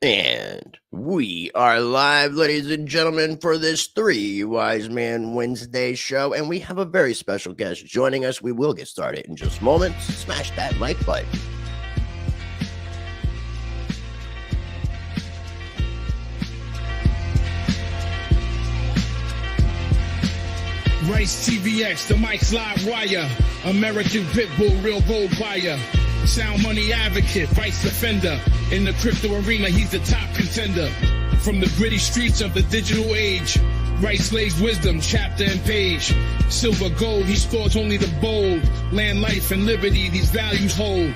And we are live, ladies and gentlemen, for this Three Wise Man Wednesday show. And we have a very special guest joining us. We will get started in just moments. Smash that like button. Rice TVX, the mic's live wire. American Pitbull, real gold buyer. Sound money advocate, vice defender. In the crypto arena, he's the top contender. From the gritty streets of the digital age, Rice lays wisdom, chapter and page. Silver, gold, he sports only the bold. Land, life, and liberty, these values hold.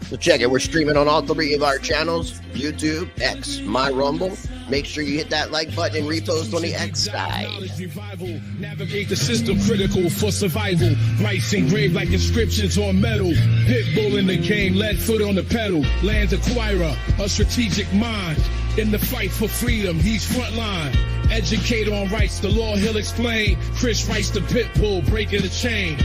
So check it. We're streaming on all three of our channels: YouTube, X, My Rumble. Make sure you hit that like button and repost on the X side. Navigate the system, critical for survival. Rice engraved like inscriptions on metal. Pitbull in the game, lead foot on the pedal. Land acquirer, a strategic mind. In the fight for freedom, he's frontline. Educator on rights, the law he'll explain. Chris Rice, the Pitbull, breaking the chain.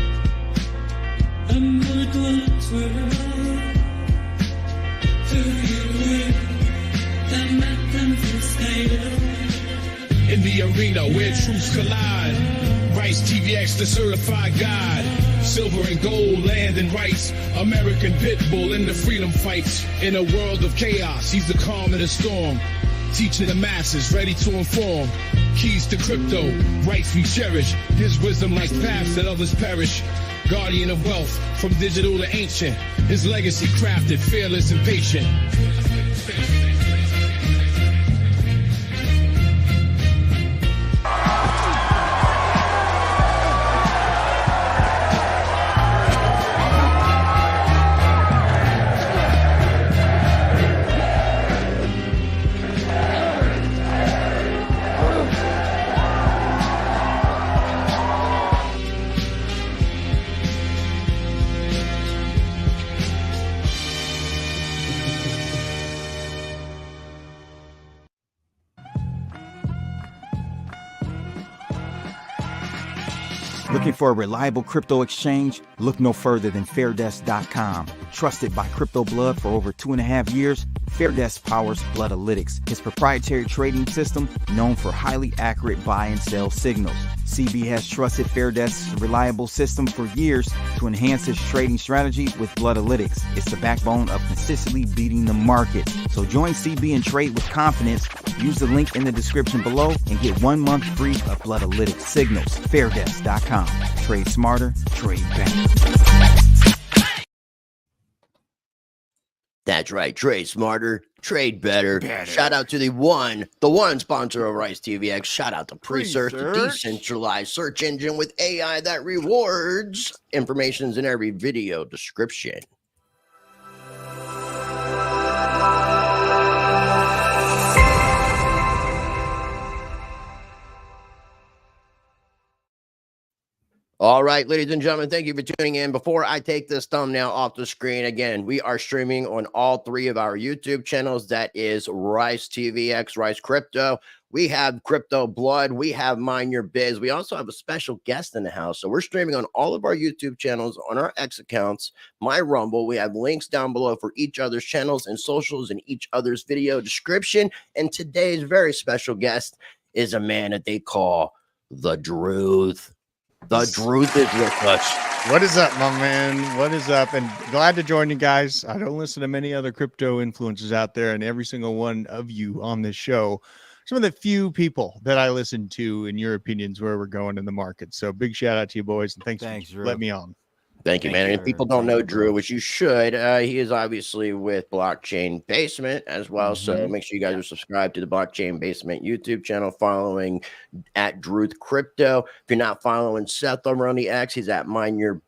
In the arena where truths collide, Rice TVX, the certified guide. Silver and gold, land and rights. American Pitbull in the freedom fights. In a world of chaos, he's the calm in the storm. Teaching the masses, ready to inform. Keys to crypto, rights we cherish. His wisdom like paths that others perish. Guardian of wealth, from digital to ancient. His legacy crafted, fearless and patient. Looking for a reliable crypto exchange? Look no further than Fairdesk.com. Trusted by Crypto Blood for over 2.5 years, Fairdesk powers Bloodalytics, his proprietary trading system known for highly accurate buy and sell signals. CB has trusted Fairdesk's reliable system for years to enhance his trading strategy with Bloodalytics. It's the backbone of consistently beating the market. So join CB and trade with confidence. Use the link in the description below and get 1 month free of Bloodalytics signals. Fairdesk.com. Trade smarter, trade better. That's right. Trade smarter, trade better. Shout out to the one sponsor of Rice TVX. Shout out to Presearch, the decentralized search engine with AI that rewards. Information's in every video description. All right, ladies and gentlemen, thank you for tuning in. Before I take this thumbnail off the screen, again, we are streaming on all three of our YouTube channels. That is Rice TVX, Rice Crypto. We have Crypto Blood. We have Mind Your Biz. We also have a special guest in the house. So we're streaming on all of our YouTube channels, on our X accounts, My Rumble. We have links down below for each other's channels and socials in each other's video description. And today's very special guest is a man that they call the Drewth. The Drewth is with us. What is up, my man? What is up? And glad to join you guys. I don't listen to many other crypto influencers out there, and every single one of you on this show, some of the few people that I listen to in your opinions where we're going in the market. So big shout out to you boys, and thanks for letting me on. Thank you, man. And if people don't know Drew, which you should, he is obviously with Blockchain Basement as well. So make sure you guys are subscribed to the Blockchain Basement YouTube channel, following at Drewth Crypto. If you're not following Seth over on the X, he's at MineYour_biz.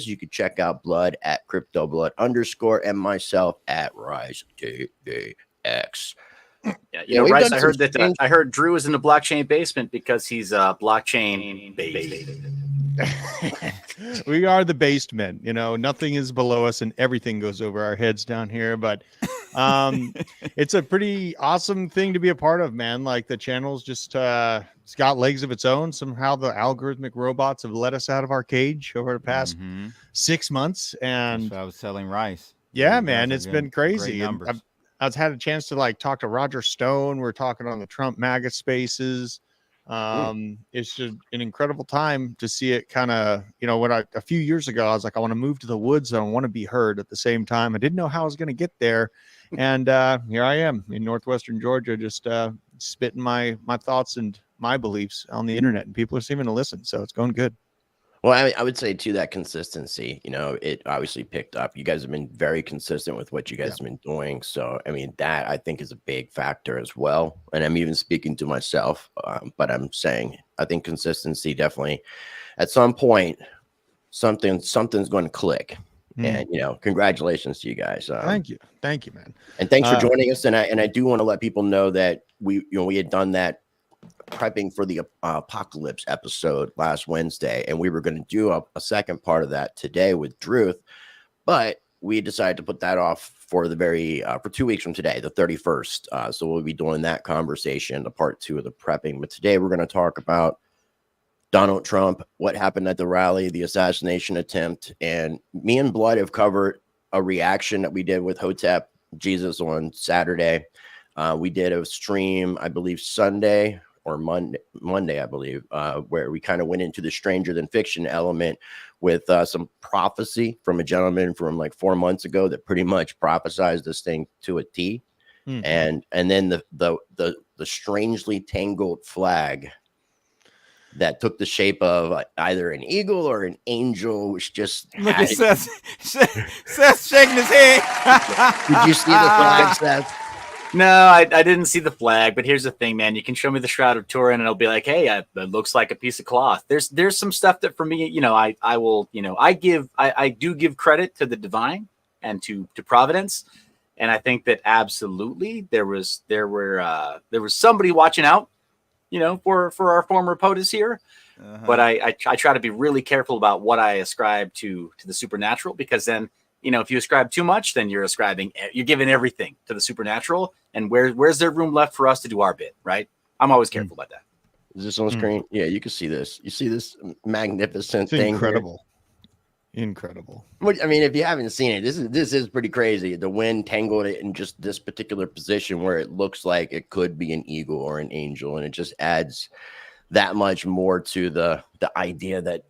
You can check out Blood at CryptoBlood_ and myself at Rise TVX. Yeah, you know, Rice, I heard Drew is in the Blockchain Basement because he's blockchain based. We are the basement, you know, nothing is below us and everything goes over our heads down here. But it's a pretty awesome thing to be a part of, man. Like the channel's just it's got legs of its own. Somehow the algorithmic robots have let us out of our cage over the past 6 months. And I was selling rice. Yeah, man, it's been crazy. I've had a chance to like talk to Roger Stone. We're talking on the Trump MAGA spaces. It's just an incredible time to see it kind of, you know, when a few years ago, I was like, I want to move to the woods. I want to be heard at the same time. I didn't know how I was going to get there. And here I am in Northwestern Georgia, just spitting my thoughts and my beliefs on the internet, and people are seeming to listen. So it's going good. Well, I would say too, that consistency, you know, it obviously picked up. You guys have been very consistent with what you guys have been doing. So, I mean, that I think is a big factor as well. And I'm even speaking to myself, but I'm saying, I think consistency definitely at some point, something's going to click. And, you know, congratulations to you guys. Thank you. Thank you, man. And thanks for joining us. And I do want to let people know that we had done that prepping for the apocalypse episode last Wednesday, and we were going to do a second part of that today with Drewth, but we decided to put that off for for 2 weeks from today, the 31st. So we'll be doing that conversation, the part 2 of the prepping. But today we're going to talk about Donald Trump, what happened at the rally, the assassination attempt, and me and Blood have covered a reaction that we did with Hotep Jesus on Saturday. We did a stream, I believe Sunday or Monday, I believe, where we kind of went into the stranger than fiction element with some prophecy from a gentleman from like 4 months ago that pretty much prophesized this thing to a T. And then the strangely tangled flag that took the shape of either an eagle or an angel, which just look at Seth. Seth shaking his head. Did you see the flag, Seth? No, I didn't see the flag, but here's the thing, man. You can show me the Shroud of Turin and it'll be like, hey, it looks like a piece of cloth. There's some stuff that for me, you know, I will, you know, I do give credit to the divine and to Providence. And I think that absolutely there was somebody watching out, you know, for our former POTUS here. But I try to be really careful about what I ascribe to the supernatural, because then, you know, if you ascribe too much, then you're giving everything to the supernatural. And where's there room left for us to do our bit, right? I'm always careful about that. Is this on the screen? Yeah, you can see this. You see this magnificent thing? Incredible. Incredible. I mean, if you haven't seen it, this is pretty crazy. The wind tangled it in just this particular position where it looks like it could be an eagle or an angel, and it just adds that much more to the idea that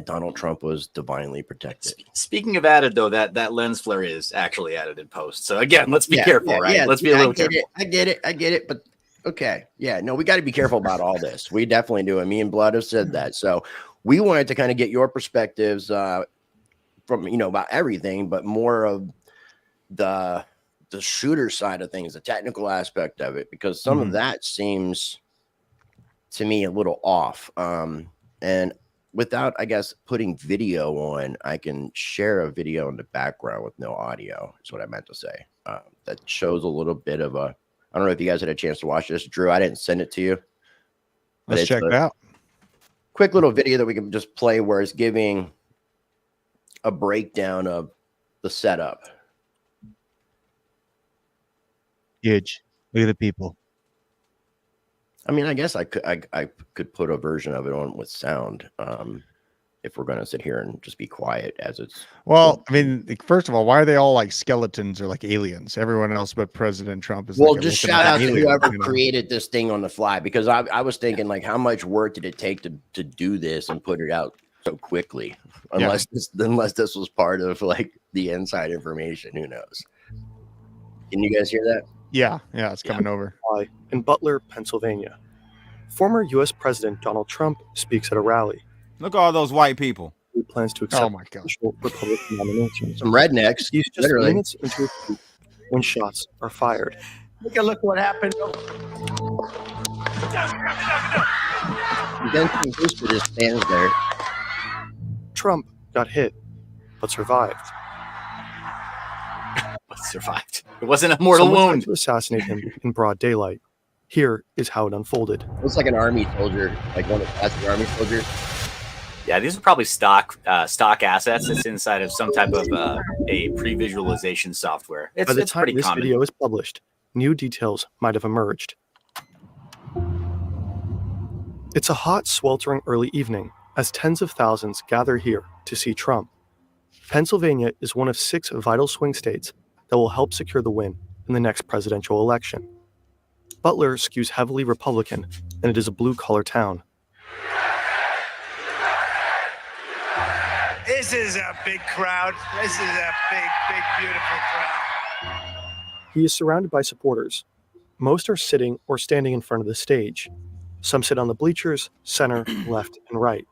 Donald Trump was divinely protected. Speaking of added, though, that lens flare is actually added in post. So again, let's be careful, right? Yeah, let's be a little careful. I get it. But okay, yeah, no, we got to be careful about all this. We definitely do. And me and Blood have said that. So we wanted to kind of get your perspectives from, you know, about everything, but more of the shooter side of things, the technical aspect of it, because some of that seems to me a little off. And without, I guess, putting video on, I can share a video in the background with no audio, is what I meant to say. That shows a little bit of I don't know if you guys had a chance to watch this. Drew, I didn't send it to you. Let's check it out. Quick little video that we can just play where it's giving a breakdown of the setup. Huge. Look at the people. I mean, I guess I could put a version of it on with sound if we're going to sit here and just be quiet as it's. Well, I mean, first of all, why are they all like skeletons or like aliens? Everyone else but President Trump is. Well, like just shout out to whoever created this thing on the fly, because I was thinking, like, how much work did it take to do this and put it out so quickly? Unless this was part of like the inside information, who knows? Can you guys hear that? Yeah, it's coming over. In Butler, Pennsylvania. Former U.S. President Donald Trump speaks at a rally. Look at all those white people. He plans to accept official Republican nominations. Some rednecks. He's just minutes into a speech when shots are fired. Look what happened. Benson Booster just stands there. Trump got hit, but survived. It wasn't a mortal Someone wound. tried to assassinate him in broad daylight. Here is how it unfolded. Looks like an army soldier, like one of the classic army soldiers. Yeah, these are probably stock assets that's inside of some type of a pre-visualization software. By the It's time pretty this common. video is published, new details might have emerged. It's a hot, sweltering early evening as tens of thousands gather here to see Trump. Pennsylvania is one of 6 vital swing states that will help secure the win in the next presidential election. Butler skews heavily Republican, and it is a blue-collar town. This is a big crowd. This is a big, beautiful crowd. He is surrounded by supporters. Most are sitting or standing in front of the stage. Some sit on the bleachers, center, left, and right.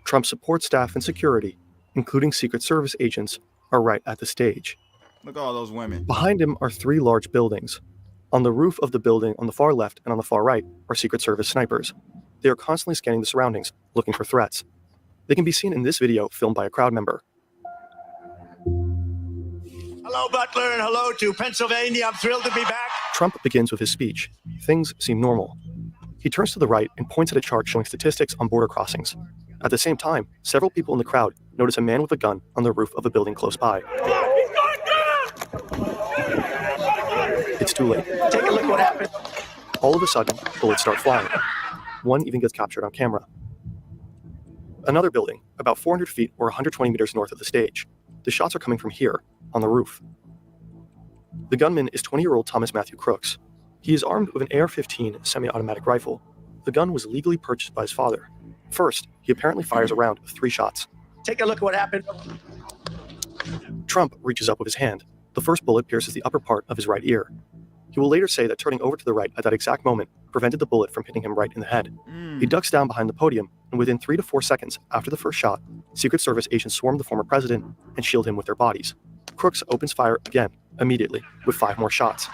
Trump's support staff and security, including Secret Service agents, are right at the stage. Look at all those women. Behind him are 3 large buildings. On the roof of the building on the far left and on the far right are Secret Service snipers. They are constantly scanning the surroundings, looking for threats. They can be seen in this video filmed by a crowd member. Hello, Butler, and hello to Pennsylvania. I'm thrilled to be back. Trump begins with his speech. Things seem normal. He turns to the right and points at a chart showing statistics on border crossings. At the same time, several people in the crowd notice a man with a gun on the roof of a building close by. It's too late. Take a look what happened. All of a sudden, bullets start flying. One even gets captured on camera. Another building, about 400 feet or 120 meters north of the stage. The shots are coming from here, on the roof. The gunman is 20-year-old Thomas Matthew Crooks. He is armed with an AR-15 semi-automatic rifle. The gun was legally purchased by his father. First, he apparently fires a round of 3 shots. Take a look what happened. Trump reaches up with his hand. The first bullet pierces the upper part of his right ear. He will later say that turning over to the right at that exact moment prevented the bullet from hitting him right in the head. He ducks down behind the podium, and within 3 to 4 seconds after the first shot, Secret Service agents swarm the former president and shield him with their bodies. Crooks opens fire again, immediately, with 5 more shots.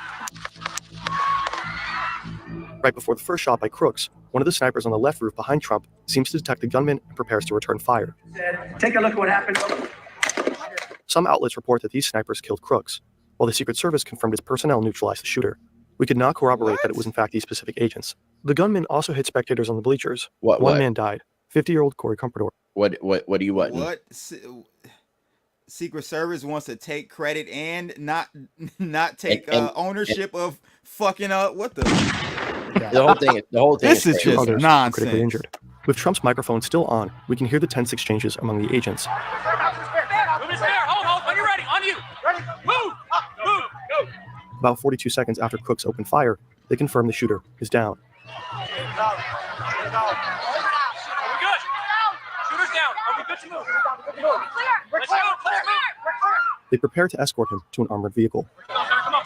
Right before the first shot by Crooks, one of the snipers on the left roof behind Trump seems to detect the gunman and prepares to return fire. Take a look what happened. Some outlets report that these snipers killed Crooks, while the Secret Service confirmed its personnel neutralized the shooter. We could not corroborate that it was in fact these specific agents. The gunman also hit spectators on the bleachers. One man died, 50-year-old Corey Comprador. What do you want? What? Secret Service wants to take credit and not take ownership of fucking what the The whole thing. This is Two just others nonsense. critically injured. With Trump's microphone still on, we can hear the tense exchanges among the agents. Hold, you're ready, on you. Ready, move, go. About 42 seconds after Crooks opened fire, they confirm the shooter is down. Are we good? Shooter's down. Are we good to move? Let's go, clear. They prepare to escort him to an armored vehicle. Come on.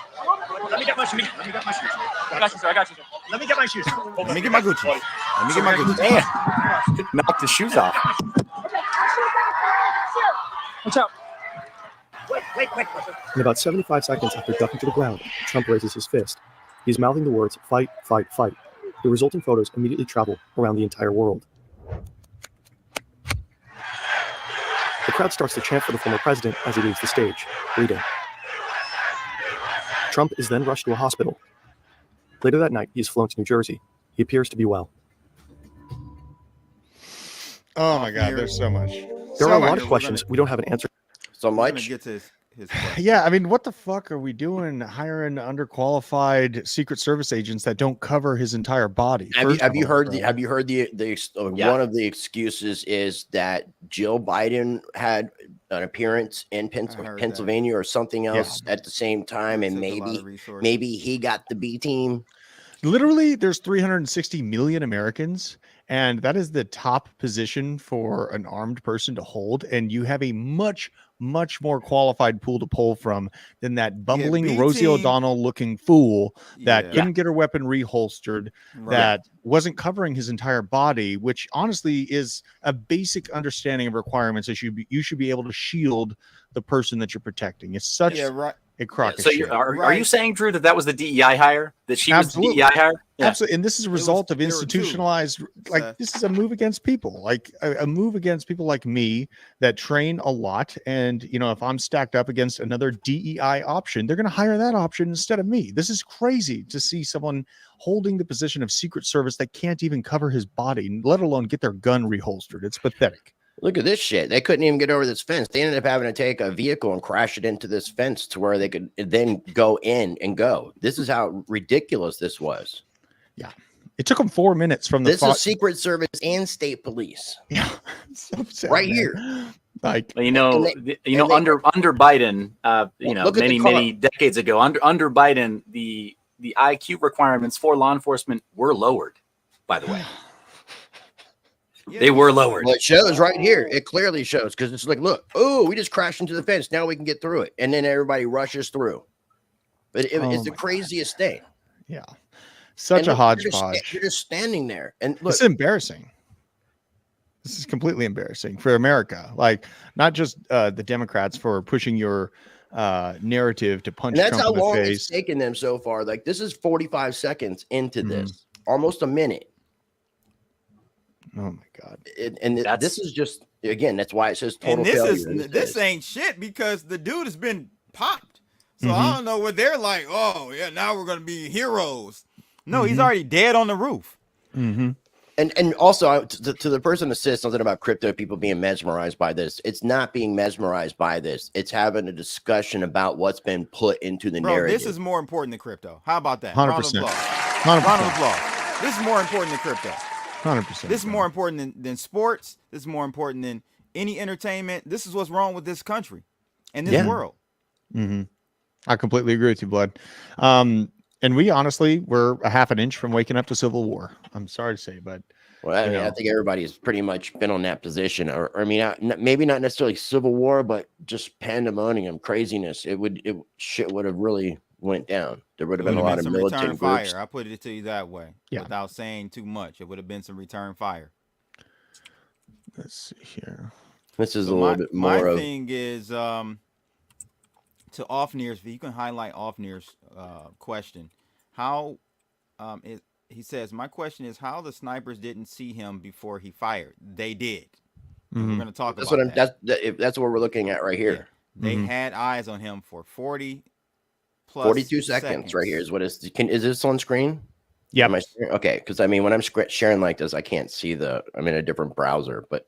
Let me get my shoes. I got you, sir. Let me get my shoes. Let me get my Gucci. Damn. Knock the shoes off. Watch out. Wait. In about 75 seconds after ducking to the ground, Trump raises his fist. He's mouthing the words, "Fight, fight, fight." The resulting photos immediately travel around the entire world. The crowd starts to chant for the former president as he leaves the stage, bleeding. Trump is then rushed to a hospital. Later that night, he is flown to New Jersey. He appears to be well. Oh my God, there's so much. There are a lot of questions we don't have an answer. So We're gonna much. get to his question. Yeah, I mean, what the fuck are we doing hiring underqualified Secret Service agents that don't cover his entire body? Have you heard the? one of the excuses is that Jill Biden had an appearance in Pennsylvania or something else at the same time, and maybe he got the B team. Literally, there's 360 million Americans, and that is the top position for an armed person to hold. And you have a much more qualified pool to pull from than that bumbling Rosie O'Donnell looking fool that couldn't get her weapon reholstered, that wasn't covering his entire body, which honestly is a basic understanding of requirements. You should be able to shield the person that you're protecting. It's such a crock of So shit. are you saying, Drew, that was the DEI hire? That she was the DEI hire? Yeah. Absolutely. And this is a result of institutionalized, like this is a move against people, like a move against people like me that train a lot. And, you know, if I'm stacked up against another DEI option, they're going to hire that option instead of me. This is crazy to see someone holding the position of Secret Service that can't even cover his body, let alone get their gun reholstered. It's pathetic. Look at this shit. They couldn't even get over this fence. They ended up having to take a vehicle and crash it into this fence to where they could then go in and go. This is how ridiculous this was. Yeah. It took them 4 minutes from the This is Secret Service and state police. Yeah. So sad, right man. here. Like, you know, under Biden, you know, many decades ago, under Biden, the IQ requirements for law enforcement were lowered, by the way. They were lowered. Well, it shows right here. It clearly shows because it's like, look, oh, we just crashed into the fence. Now we can get through it. And then everybody rushes through. But it's the craziest thing. Yeah. Such a hodgepodge. You're just standing there. And look, it's embarrassing. This is completely embarrassing for America. Like, not just the Democrats for pushing your narrative to punch Trump in the face. That's how long it's taken them so far. Like, this is 45 seconds into this, almost a minute. Oh my God. This is just, again, that's why it says total failure. This ain't shit because the dude has been popped. So I don't know what they're like. Oh yeah, now we're going to be heroes. No, he's already dead on the roof. And also to the person that says something about crypto people being mesmerized by this, it's not being mesmerized by this. It's having a discussion about what's been put into the narrative. This is more important than crypto. How about that? 100%. 100%. Round of applause. This is more important than crypto. 100%. This is more important than sports. This is more important than any entertainment. This is what's wrong with this country and this world. I completely agree with you, Blood. And we honestly were a half an inch from waking up to civil war. I'm sorry to say, but I think everybody's pretty much been on that position. Or I mean, maybe not necessarily civil war, but just pandemonium, craziness. Shit would have really went down. There would have been a lot of militant groups. Fire. I put it to you that way, without saying too much. It would have been some return fire. Let's see here. This is a little bit more. My thing is to Offnear's. If you can highlight Offnear's question, how he says, my question is how the snipers didn't see him before he fired. They did. We're going to talk about that. That's what we're looking at right here. Yeah. They had eyes on him for 42 seconds right here is what is this on screen? Yeah. Okay. Because I mean, when I'm sharing like this, I can't see I'm in a different browser, but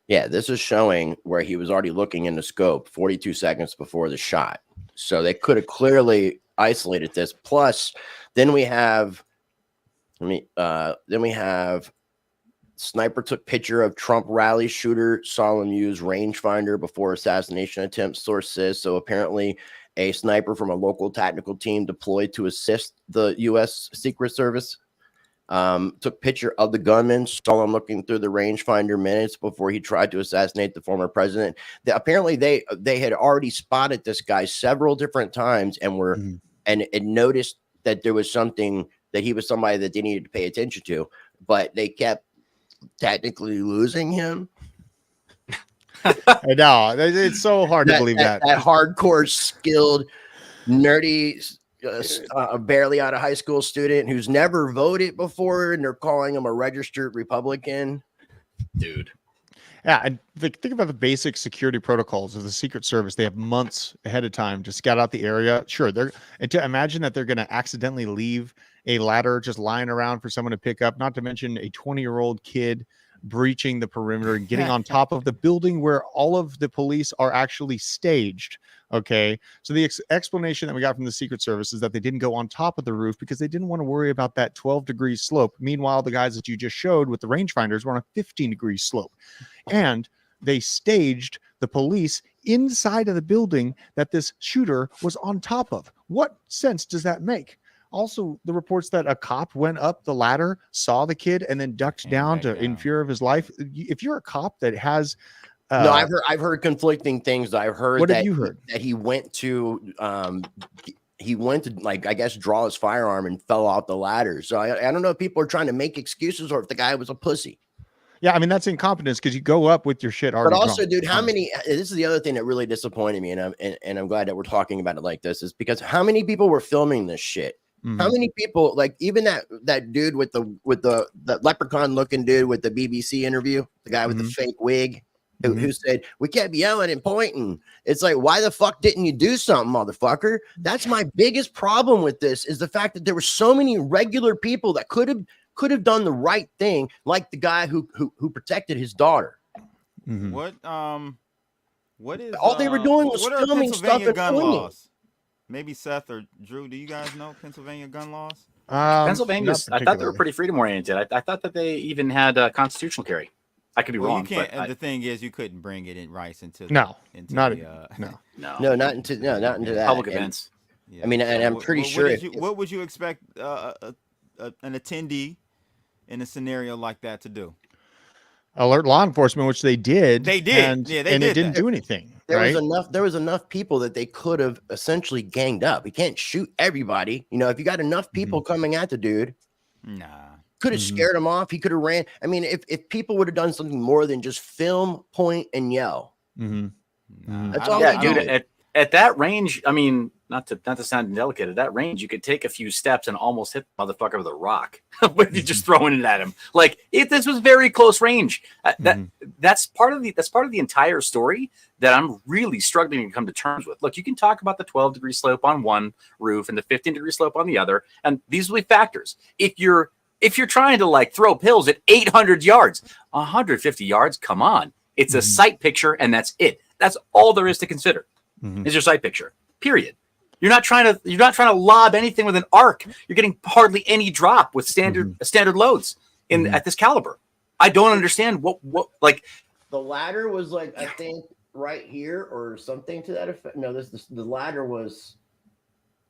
yeah, this is showing where he was already looking in the scope 42 seconds before the shot. So they could have clearly isolated this. Plus, then we have sniper took picture of Trump rally shooter saw him use rangefinder before assassination attempt, source says. So apparently a sniper from a local tactical team deployed to assist the U.S. Secret Service took picture of the gunman, saw him looking through the rangefinder minutes before he tried to assassinate the former president. Apparently they had already spotted this guy several different times and were and noticed that there was something, that he was somebody that they needed to pay attention to, but they kept technically losing him. I know, it's so hard to believe that hardcore skilled nerdy barely out of high school student who's never voted before, and they're calling him a registered Republican. Dude. Yeah, and think about the basic security protocols of the Secret Service. They have months ahead of time to scout out the area. Sure, and to imagine that they're going to accidentally leave a ladder just lying around for someone to pick up, not to mention a 20-year-old kid breaching the perimeter and getting on top of the building where all of the police are actually staged. Okay, so the explanation that we got from the Secret Service is that they didn't go on top of the roof because they didn't want to worry about that 12-degree slope. Meanwhile, the guys that you just showed with the rangefinders were on a 15-degree slope. And they staged the police inside of the building that this shooter was on top of. What sense does that make? Also, the reports that a cop went up the ladder, saw the kid, and then ducked down in fear of his life. If you're a cop that has no, I've heard conflicting things. I've heard what have you heard? That he went to like, I guess, draw his firearm and fell off the ladder. So I don't know if people are trying to make excuses or if the guy was a pussy. Yeah, I mean that's incompetence because you go up with your shit already. But also, drunk, dude, how honestly. many? This is the other thing that really disappointed me, and I'm glad that we're talking about it like this, is because how many people were filming this shit? How many people, like even that dude with the leprechaun looking dude with the BBC interview, the guy with the fake wig, who said we kept yelling and pointing. It's like, why the fuck didn't you do something, motherfucker? That's my biggest problem with this, is the fact that there were so many regular people that could have done the right thing, like the guy who protected his daughter. What is all they were doing was what are filming stuff Pennsylvania and gun pointing. laws? Maybe Seth or Drew, do you guys know Pennsylvania gun laws? Pennsylvania's, I thought they were pretty freedom oriented. I thought that they even had constitutional carry. I could be wrong. You can't. But the thing is, you couldn't bring it in Rice into not into not into that public and, events. Yeah. I mean, and I'm pretty sure. What would you expect an attendee in a scenario like that to do? Alert law enforcement, which they did. They did. And, yeah, they and did it didn't that. do anything. There right? was enough people that they could have essentially ganged up. You can't shoot everybody. You know, if you got enough people coming at the dude, could have scared him off. He could have ran. I mean, if people would have done something more than just film, point, and yell. That's all. Yeah, dude. At that range, I mean, not to sound indelicate, at that range, you could take a few steps and almost hit the motherfucker with a rock when you're just throwing it at him. Like this was very close range. That's part of the entire story that I'm really struggling to come to terms with. Look, you can talk about the 12-degree slope on one roof and the 15-degree slope on the other, and these will be factors. If you're trying to like throw pills at 800 yards, 150 yards, come on. It's a sight picture, and that's it. That's all there is to consider. Is your sight picture. Period. You're not trying to lob anything with an arc. You're getting hardly any drop with standard loads at this caliber. I don't understand what like the ladder was like, I think right here or something to that effect. No, the ladder was,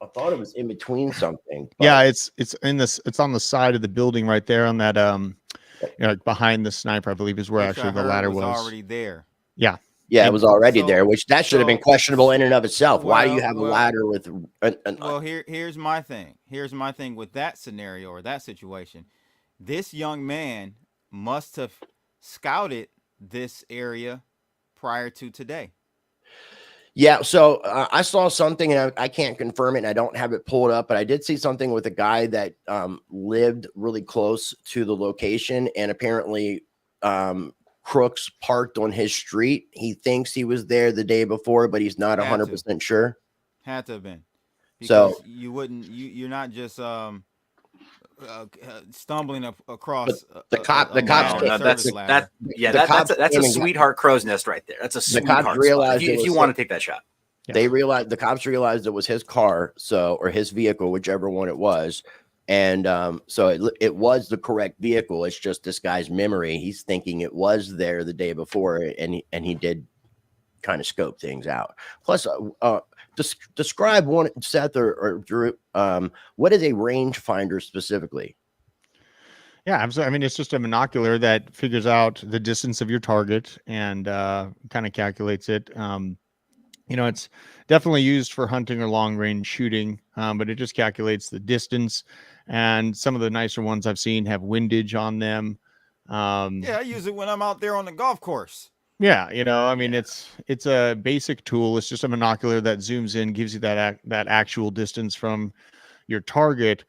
I thought it was in between something. Yeah, it's on the side of the building right there on that behind the sniper, I believe is where actually the ladder was already there. Yeah. Yeah, it was already there, which that should have been questionable in and of itself. Why do you have a ladder with well, here's my thing. Here's my thing with that scenario or that situation. This young man must have scouted this area prior to today. Yeah, so I saw something, and I can't confirm it, and I don't have it pulled up, but I did see something with a guy that lived really close to the location, and apparently crooks parked on his street. He thinks he was there the day before, but he's not 100% sure. Had to have been. Because so you're not just stumbling across the cops. That's a sweetheart crow's nest right there. That's a sweetheart. The cops realized if you want to take that shot. They realized, the cops realized it was his car, or his vehicle, whichever one it was. And so it was the correct vehicle. It's just this guy's memory. He's thinking it was there the day before, and he did kind of scope things out. Plus, describe one, Seth or Drew. What is a rangefinder specifically? Yeah, absolutely. I mean, it's just a monocular that figures out the distance of your target and kind of calculates it. It's definitely used for hunting or long range shooting, but it just calculates the distance. And some of the nicer ones I've seen have windage on them. I use it when I'm out there on the golf course. Yeah, I mean, it's a basic tool. It's just a monocular that zooms in, gives you that actual distance from your target.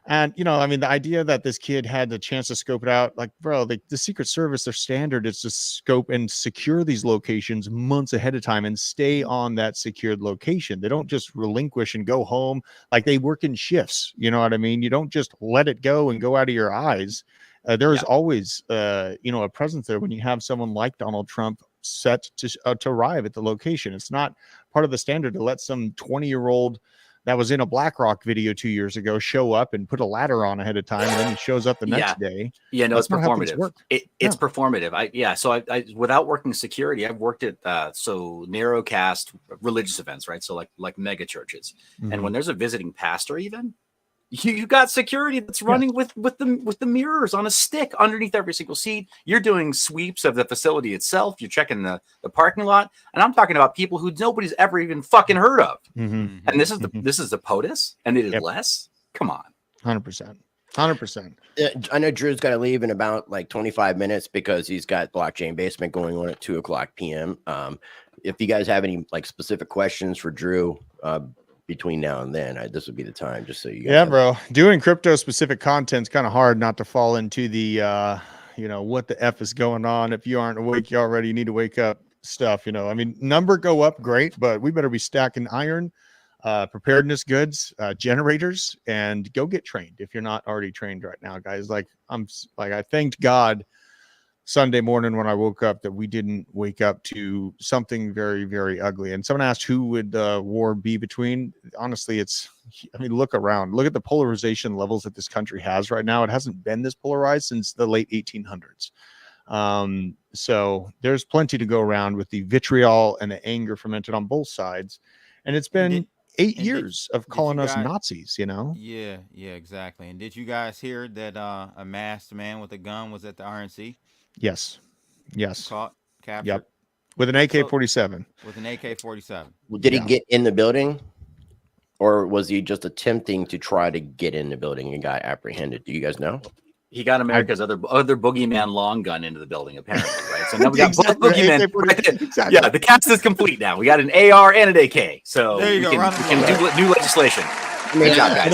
And, I mean, the idea that this kid had the chance to scope it out, like, bro, the Secret Service, their standard is to scope and secure these locations months ahead of time and stay on that secured location. They don't just relinquish and go home. Like, they work in shifts. You know what I mean? You don't just let it go and go out of your eyes. There is always, a presence there when you have someone like Donald Trump set to arrive at the location. It's not part of the standard to let some 20-year-old that was in a BlackRock video 2 years ago show up and put a ladder on ahead of time, and then he shows up the next day. Yeah, no, it's performative. It's performative. So I without working security, I've worked at narrowcast religious events, right? So like mega churches, and when there's a visiting pastor, even you got security that's running with the mirrors on a stick underneath every single seat. You're doing sweeps of the facility itself. You're checking the parking lot, and I'm talking about people who nobody's ever even fucking heard of. And this is the POTUS, and it is less. Come on, 100%. 100%. I know Drew's got to leave in about like 25 minutes because he's got Blockchain Basement going on at 2:00 p.m. If you guys have any like specific questions for Drew between now and then, this would be the time. Just so you guys. Yeah, bro. Doing crypto specific content's kind of hard not to fall into the what the F is going on. If you aren't awake, you already need to wake up stuff. I mean, number go up, great, but we better be stacking iron, preparedness goods, generators, and go get trained if you're not already trained right now, guys. I thanked God Sunday morning when I woke up that we didn't wake up to something very, very ugly. And someone asked who would war be between. Honestly, look around, look at the polarization levels that this country has right now. It hasn't been this polarized since the late 1800s. So there's plenty to go around with the vitriol and the anger fermented on both sides. And it's been 8 years of calling us Nazis, Yeah, exactly. And did you guys hear that a masked man with a gun was at the RNC? Yes. Caught, captured. Yep. With an AK-47. With an AK-47. Did he get in the building, or was he just attempting to try to get in the building and got apprehended? Do you guys know? He got America's other boogeyman long gun into the building, apparently, right? So now we got both boogeymen. Exactly. Yeah, the cast is complete now. We got an AR and an AK. So we can do new legislation. Good job, guys.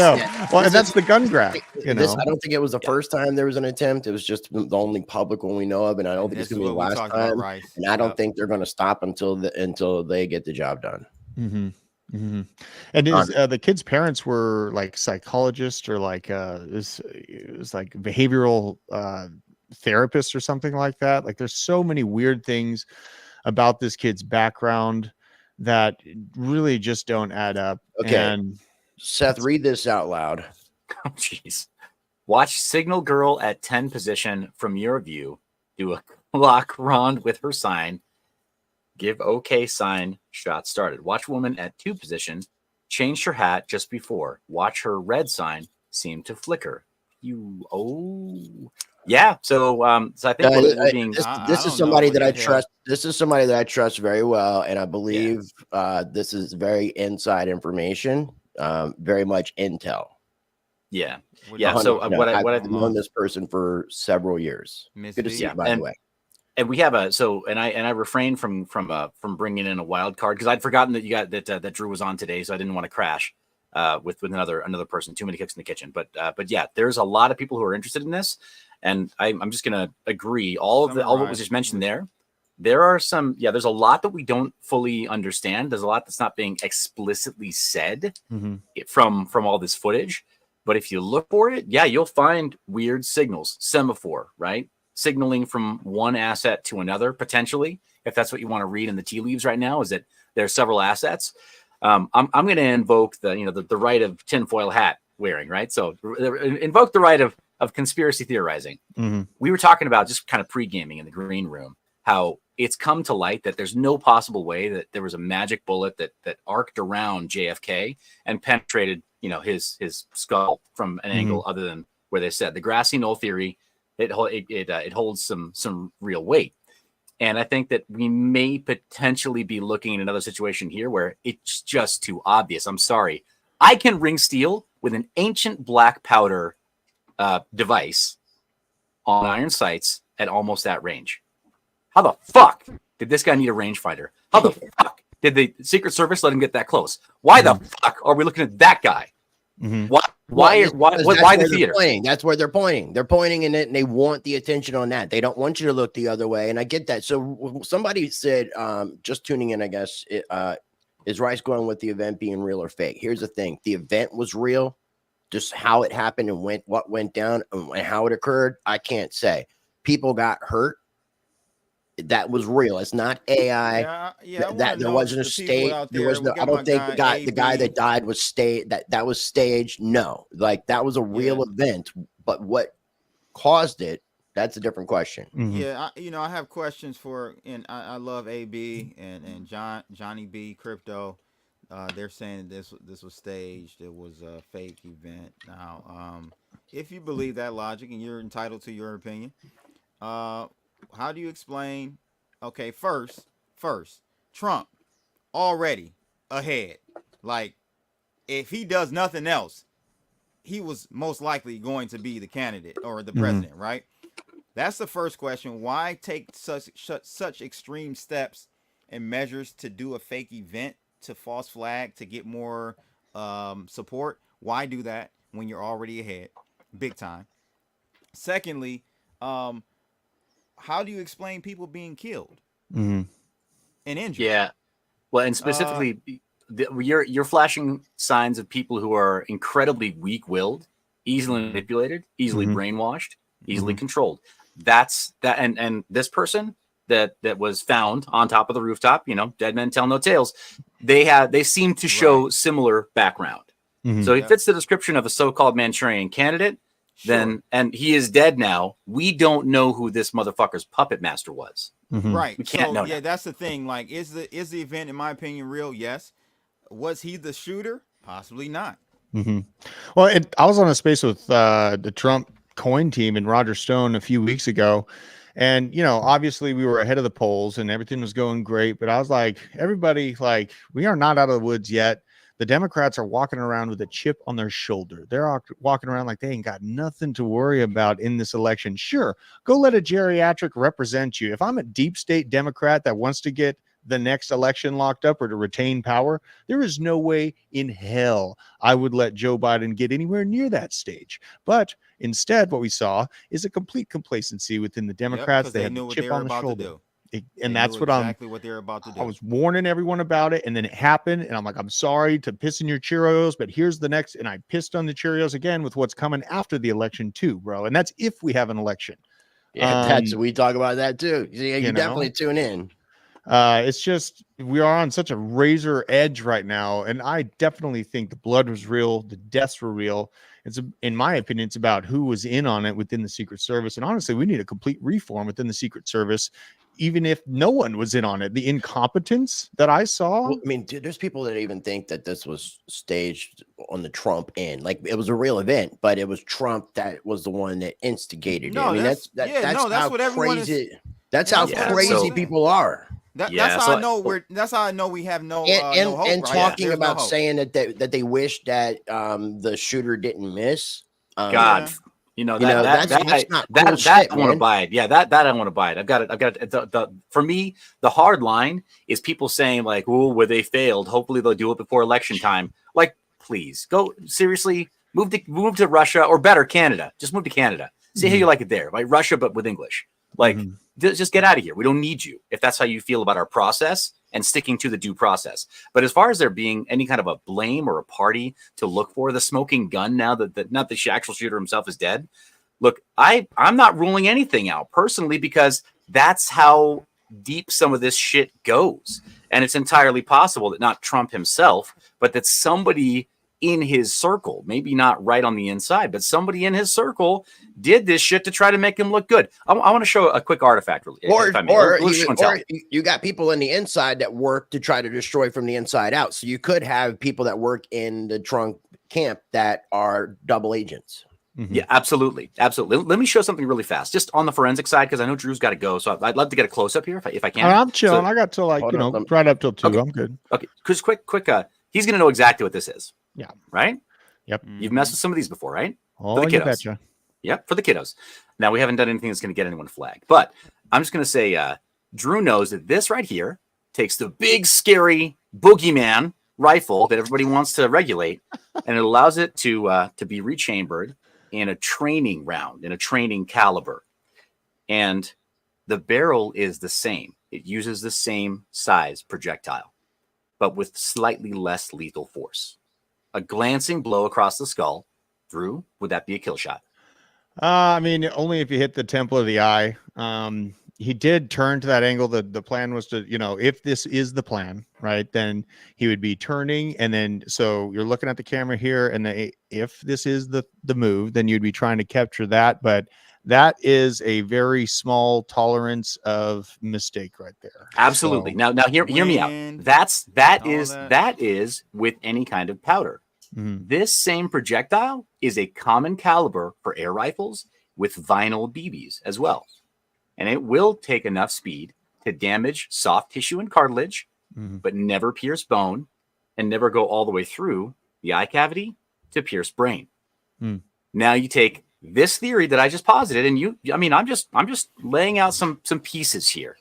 Well, and that's the gun grab. I don't think it was the first time there was an attempt. It was just the only public one we know of, and I don't think it's going to be the last time. And I don't think they're going to stop until they get the job done. Mm-hmm. Mm-hmm. And the kids' parents were like psychologists or like it was like behavioral therapists or something like that. Like there's so many weird things about this kid's background that really just don't add up. Okay. And Seth, read this out loud. Oh, jeez. Watch Signal Girl at 10 position from your view. Do a clock round with her sign. Give OK sign. Shot started. Watch woman at 2 position. Changed her hat just before. Watch her red sign seem to flicker. Yeah. So I think we're being. This is somebody that I trust. This is somebody that I trust very well, and I believe this is very inside information. Very much intel. Yeah. So I've known this person for several years. Good to see you, by the way. And we have I refrained from bringing in a wild card because I'd forgotten that you got that Drew was on today, so I didn't want to crash with another person. Too many cooks in the kitchen. But yeah, there's a lot of people who are interested in this, and I'm just gonna agree. All what was just mentioned there. There are there's a lot that we don't fully understand. There's a lot that's not being explicitly said from all this footage. But if you look for it, you'll find weird signals, semaphore, right? Signaling from one asset to another, potentially, if that's what you want to read in the tea leaves right now, is that there are several assets. I'm going to invoke the right of tinfoil hat wearing, right? So invoke the right of conspiracy theorizing. We were talking about just kind of pre-gaming in the green room, how it's come to light that there's no possible way that there was a magic bullet that arced around JFK and penetrated, his skull from an angle other than where they said the grassy knoll theory. It holds some real weight, and I think that we may potentially be looking at another situation here where it's just too obvious. I'm sorry, I can ring steel with an ancient black powder device on iron sights at almost that range. How the fuck did this guy need a rangefinder? How the fuck did the Secret Service let him get that close? Why the fuck are we looking at that guy? Why the theater? That's where they're pointing. They're pointing in it, and they want the attention on that. They don't want you to look the other way, and I get that. So somebody said, just tuning in, I guess, is Rice going with the event being real or fake? Here's the thing: the event was real. Just how it happened and what went down and how it occurred, I can't say. People got hurt. That was real. It's not AI. That there wasn't a stage. There was no. I don't think the guy that died was staged. That was staged. No, like that was a real event. But what caused it? That's a different question. Yeah, I have questions for, and I love AB and Johnny B Crypto. They're saying this was staged. It was a fake event. Now, if you believe that logic, and you're entitled to your opinion, how do you explain? Okay, first, Trump already ahead. Like, if he does nothing else, he was most likely going to be the candidate or the president, right? That's the first question. Why take such extreme steps and measures to do a fake event, to false flag, to get more support? Why do that when you're already ahead, big time? Secondly, how do you explain people being killed and injured? Yeah, well, and specifically, you're flashing signs of people who are incredibly weak-willed, easily manipulated, easily brainwashed, easily controlled. That's that, and this person that was found on top of the rooftop, you know, dead men tell no tales. They seem to show similar background. So he fits the description of a so-called Manchurian candidate. Then, and he is dead now. We don't know who this motherfucker's puppet master was. Right. We can't know. Yeah, that's the thing. Like, is the event, in my opinion, real? Yes. Was he the shooter? Possibly not. Well, I was on a space with the Trump coin team and Roger Stone a few weeks ago. And, you know, obviously we were ahead of the polls and everything was going great. But I was like, everybody, like, we are not out of the woods yet. The Democrats are walking around with a chip on their shoulder. They're walking around like they ain't got nothing to worry about in this election. Sure, go let a geriatric represent you. If I'm a deep state Democrat that wants to get the next election locked up or to retain power, there is no way in hell I would let Joe Biden get anywhere near that stage. But instead, what we saw is a complete complacency within the Democrats. Yep, they had knew the what chip they were on the about shoulder. to do. And They that's knew what exactly what they're about to do. I was warning everyone about it, and then it happened. And I'm like, I'm sorry to piss in your Cheerios, but here's the next. And I pissed on the Cheerios again with what's coming after the election too, bro. And that's if we have an election. Yeah, we talk about that too. You definitely tune in. It's just we are on such a razor edge right now, and I definitely think the blood was real, the deaths were real. It's, in my opinion, it's about who was in on it within the Secret Service, and honestly, we need a complete reform within the Secret Service, even if no one was in on it. The incompetence that I saw. Well, I mean, dude, there's people that even think that this was staged on the Trump end, like it was a real event, but it was Trump that was the one that instigated it. I mean, that's how what everyone crazy. is. That's how crazy people are. That's how I know that's how I know we have no no hope. And right? talking about saying that they wish that the shooter didn't miss. God, you know that I want to buy it. Yeah, that I want to buy it. I've got it. For me, the hard line is people saying like, "Oh, where they failed. Hopefully they'll do it before election time." Like, please go seriously. Move to Russia, or better, Canada. Just move to Canada. See how you like it there, right? Russia, but with English. Like, just get out of here. We don't need you if that's how you feel about our process and sticking to the due process. But as far as there being any kind of a blame or a party to look for, the smoking gun now that not the actual shooter himself is dead. Look, I'm not ruling anything out personally because that's how deep some of this shit goes. And it's entirely possible that not Trump himself, but that somebody in his circle, maybe not right on the inside, but somebody in his circle did this shit to try to make him look good. I want to show a quick artifact. Or you got people in the inside that work to try to destroy from the inside out. So you could have people that work in the Trump camp that are double agents. Yeah, absolutely. Absolutely. Let me show something really fast, just on the forensic side, because I know Drew's got to go. So I'd love to get a close up here if I can. I'm chilling. So, I got till right up till 2. Okay. I'm good. Okay. Because quick. He's going to know exactly what this is. Yeah. Right? Yep. You've messed with some of these before, right? Oh, for the you kiddos. betcha. Yep, for the kiddos. Now, we haven't done anything that's going to get anyone flagged. But I'm just going to say Drew knows that this right here takes the big, scary boogeyman rifle that everybody wants to regulate, and it allows it to be rechambered in a training round, in a training caliber. And the barrel is the same. It uses the same size projectile, but with slightly less lethal force. A glancing blow across the skull. Drew, would that be a kill shot? I mean, only if you hit the temple of the eye. He did turn to that angle. The plan was to, if this is the plan, right, then he would be turning. And then, so you're looking at the camera here. And if this is the move, then you'd be trying to capture that. But that is a very small tolerance of mistake right there. Absolutely. So, now hear me out. That is with any kind of powder. Mm-hmm. This same projectile is a common caliber for air rifles with vinyl BBs as well. And it will take enough speed to damage soft tissue and cartilage, but never pierce bone and never go all the way through the eye cavity to pierce brain. Now you take this theory that I just posited, and I'm just laying out some pieces here.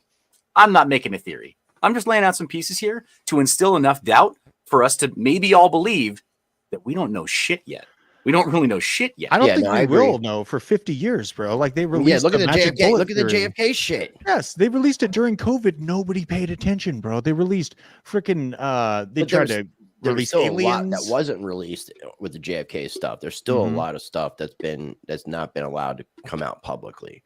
I'm not making a theory. I'm just laying out some pieces here to instill enough doubt for us to maybe all believe that we don't know shit yet. We don't really know shit yet. I don't think we will know for 50 years, bro. Like they released look at the magic JFK, bullet look at the theory. JFK shit. Yes, they released it during COVID. Nobody paid attention, bro. They released freaking they tried to release aliens. That wasn't released with the JFK stuff. There's still a lot of stuff that's not been allowed to come out publicly.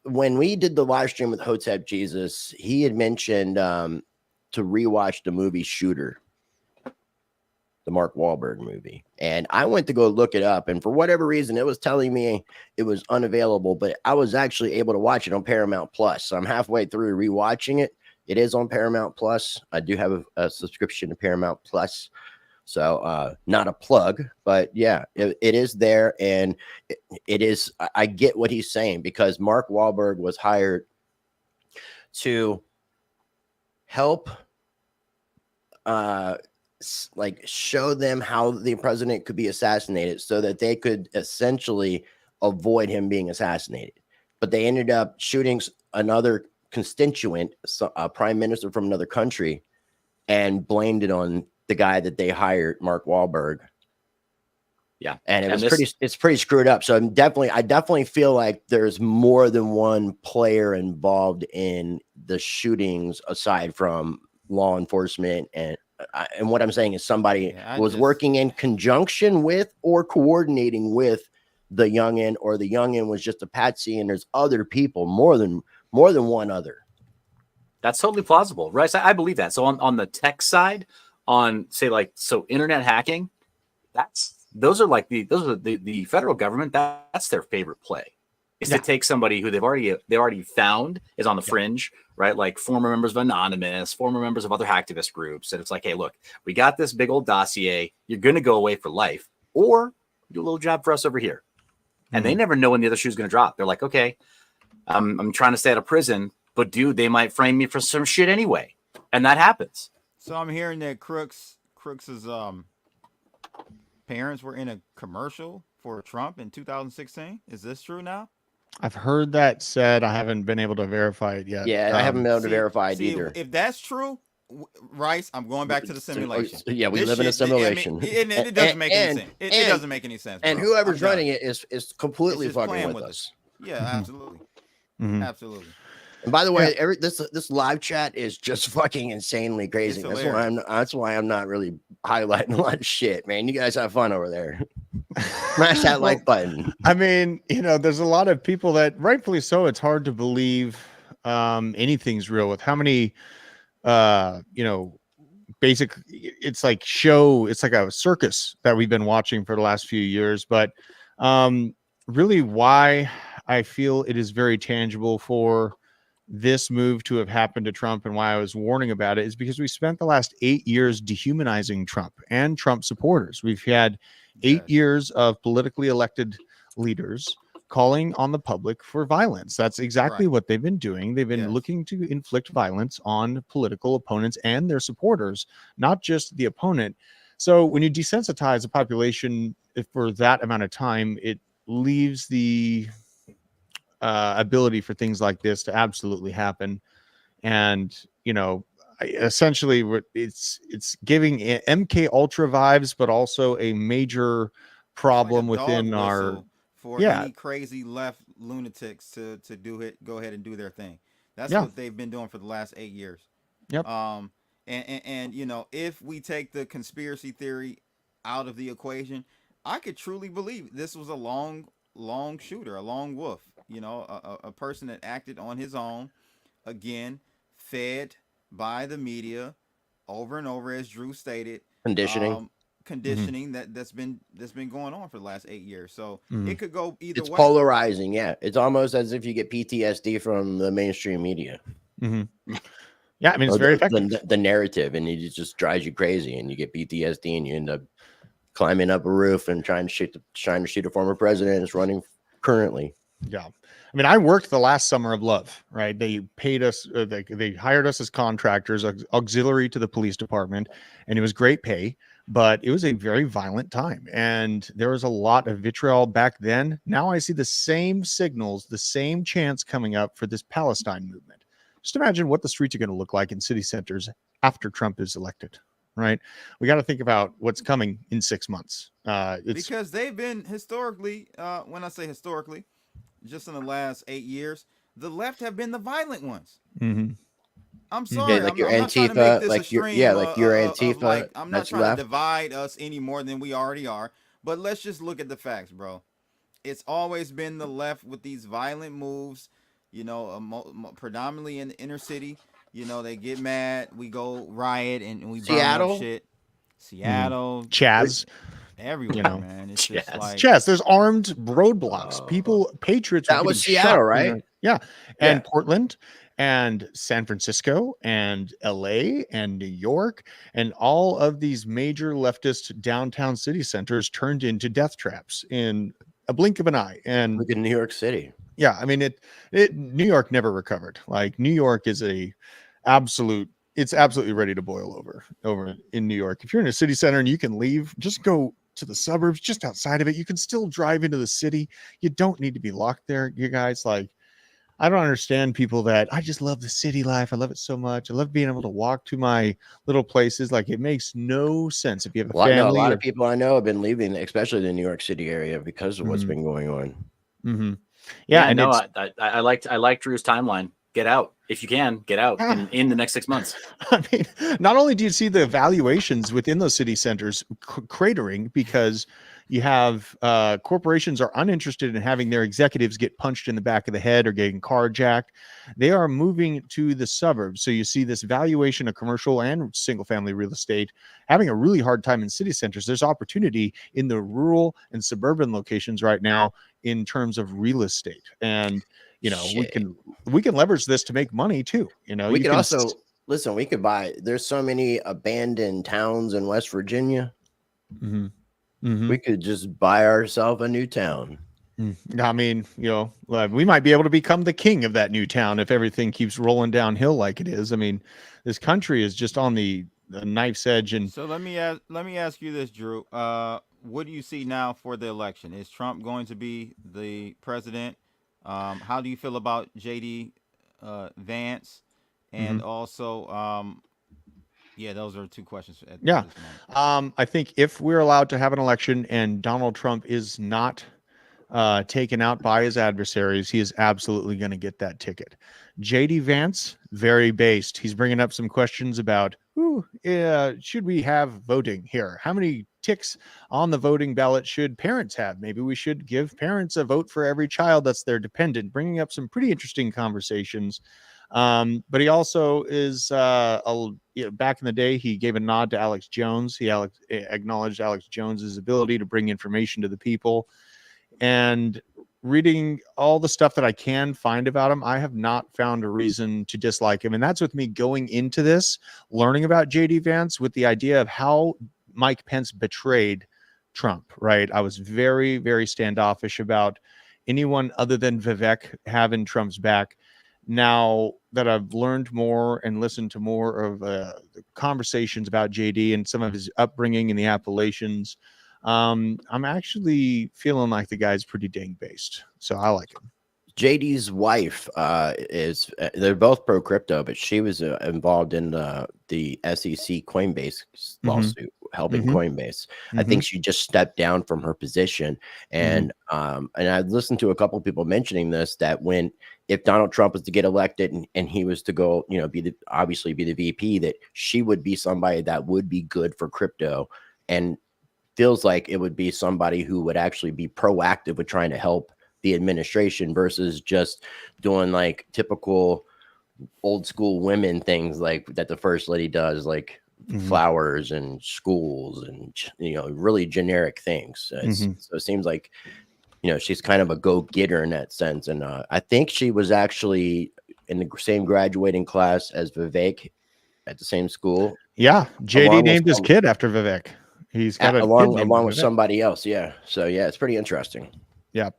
When we did the live stream with Hotep Jesus, he had mentioned to rewatch the movie Shooter, the Mark Wahlberg movie. And I went to go look it up, and for whatever reason, it was telling me it was unavailable, but I was actually able to watch it on Paramount Plus. So I'm halfway through rewatching it. It is on Paramount Plus. I do have a subscription to Paramount Plus. So not a plug, but yeah, it is there. And it is, I get what he's saying, because Mark Wahlberg was hired to help like show them how the president could be assassinated so that they could essentially avoid him being assassinated. But they ended up shooting another constituent, a prime minister from another country, and blamed it on the guy that they hired, Mark Wahlberg. Yeah. And it's pretty screwed up. So I definitely feel like there's more than one player involved in the shootings aside from law enforcement. And what I'm saying is somebody was working in conjunction with or coordinating with the youngin, or the youngin was just a patsy, and there's other people, more than one other. That's totally plausible, right? I believe that. So on the tech side, on say internet hacking, those are the federal government. That's their favorite play, is to take somebody who they've already found is on the fringe, right? Like former members of Anonymous, former members of other hacktivist groups. And it's like, hey, look, we got this big old dossier. You're going to go away for life, or do a little job for us over here. And they never know when the other shoe's going to drop. They're like, okay, I'm trying to stay out of prison, but dude, they might frame me for some shit anyway. And that happens. So I'm hearing that Crooks's parents were in a commercial for Trump in 2016. Is this true now? I've heard that said. I haven't been able to verify it yet. Yeah, I haven't been able to verify it either. If that's true, Rice, I'm going back to the simulation. Yeah, we live in a simulation. It doesn't make any sense. It doesn't make any sense. And whoever's running it is completely fucking with us. Yeah, absolutely. Absolutely. And by the way, this live chat is just fucking insanely crazy. That's why I'm not really highlighting a lot of shit, man. You guys have fun over there. Smash that like button. I mean, there's a lot of people that, rightfully so, it's hard to believe anything's real with how many basic, it's like a circus that we've been watching for the last few years. But really why I feel it is very tangible for this move to have happened to Trump, and why I was warning about it, is because we spent the last 8 years dehumanizing Trump and Trump supporters. We've had 8 years of politically elected leaders calling on the public for violence. That's exactly what they've been doing. They've been looking to inflict violence on political opponents and their supporters, not just the opponent. So when you desensitize a population for that amount of time, it leaves the ability for things like this to absolutely happen. And essentially it's giving MK Ultra vibes, but also a major problem within our any crazy left lunatics to go ahead and do their thing. That's what they've been doing for the last 8 years. Yep. And if we take the conspiracy theory out of the equation, I could truly believe this was a long shooter, a lone wolf, a person that acted on his own, again, fed by the media over and over, as Drew stated, conditioning that's been going on for the last 8 years. So it could go either way. It's polarizing. Yeah. It's almost as if you get PTSD from the mainstream media. Yeah. I mean, it's very effective. The narrative, and it just drives you crazy, and you get PTSD, and you end up climbing up a roof and trying to shoot a former president that's running currently. Yeah. I mean, I worked the last summer of love, right? They paid us, they hired us as contractors, auxiliary to the police department, and it was great pay. but it was a very violent time, and there was a lot of vitriol back then. Now I see the same signals, the same chants coming up for this Palestine movement. Just imagine what the streets are going to look like in city centers after Trump is elected, right? We got to think about what's coming in 6 months. Because they've been historically, when I say historically, just in the last 8 years, the left have been the violent ones. I'm sorry, like I'm your not trying to Antifa, make this like a stream. like your of, Antifa. like, I'm not that's trying left. to divide us any more than we already are. But let's just look at the facts, bro. It's always been the left with these violent moves. You know, predominantly in the inner city. You know, they get mad, we go riot, and we burn up shit. Seattle, Chaz, everywhere, you know, man. It's just like Chaz. There's armed roadblocks. People, patriots. That was Seattle, right? Yeah, and Portland, and San Francisco, and LA, and New York, and all of these major leftist downtown city centers turned into death traps in a blink of an eye. And look at New York City. Yeah, I mean New York never recovered. Like, New York is it's absolutely ready to boil over in New York. If you're in a city center and you can leave, just go to the suburbs just outside of it. You can still drive into the city. You don't need to be locked there. You guys, like, I don't understand people that I just love the city life. I love it so much. I love being able to walk to my little places. Like, it makes no sense if you have a family. A lot of people I know have been leaving, especially the New York City area, because of what's been going on. Yeah, and I liked Drew's timeline. Get out if you can. Get out in the next 6 months. I mean, not only do you see the valuations within those city centers cratering because you have corporations are uninterested in having their executives get punched in the back of the head or getting carjacked. They are moving to the suburbs. So you see this valuation of commercial and single family real estate having a really hard time in city centers. There's opportunity in the rural and suburban locations right now in terms of real estate. And, you know, we can leverage this to make money too. You know, we can also listen, we could buy, there's so many abandoned towns in West Virginia. We could just buy ourselves a new town. I mean, you know, we might be able to become the king of that new town if everything keeps rolling downhill like it is. I mean, this country is just on the knife's edge. And so let me ask you this, Drew. What do you see now for the election? Is Trump going to be the president? How do you feel about JD Vance? And also, yeah, those are two questions. I think if we're allowed to have an election and Donald Trump is not taken out by his adversaries, he is absolutely going to get that ticket. JD Vance, very based. He's bringing up some questions about, should we have voting here? How many ticks on the voting ballot should parents have? Maybe we should give parents a vote for every child that's their dependent, bringing up some pretty interesting conversations. But he also is, back in the day, he gave a nod to Alex Jones. He acknowledged Alex Jones's ability to bring information to the people. And reading all the stuff that I can find about him, I have not found a reason to dislike him. And that's with me going into this, learning about JD Vance with the idea of how Mike Pence betrayed Trump, right? I was very, very standoffish about anyone other than Vivek having Trump's back. Now that I've learned more and listened to more of the conversations about JD and some of his upbringing in the Appalachians, I'm actually feeling like the guy's pretty dang based. So I like him. JD's wife they're both pro crypto, but she was involved in the SEC Coinbase lawsuit, helping Coinbase. I think she just stepped down from her position. And I listened to a couple of people mentioning this, that if Donald Trump was to get elected and he was to go, obviously be the VP, that she would be somebody that would be good for crypto, and feels like it would be somebody who would actually be proactive with trying to help the administration versus just doing like typical old school women things like that the first lady does, like flowers and schools and, really generic things. So it seems like, she's kind of a go-getter in that sense. And I think she was actually in the same graduating class as Vivek at the same school. Yeah. JD named his kid after Vivek. He's got along with somebody else. Yeah. So yeah, it's pretty interesting. Yeah.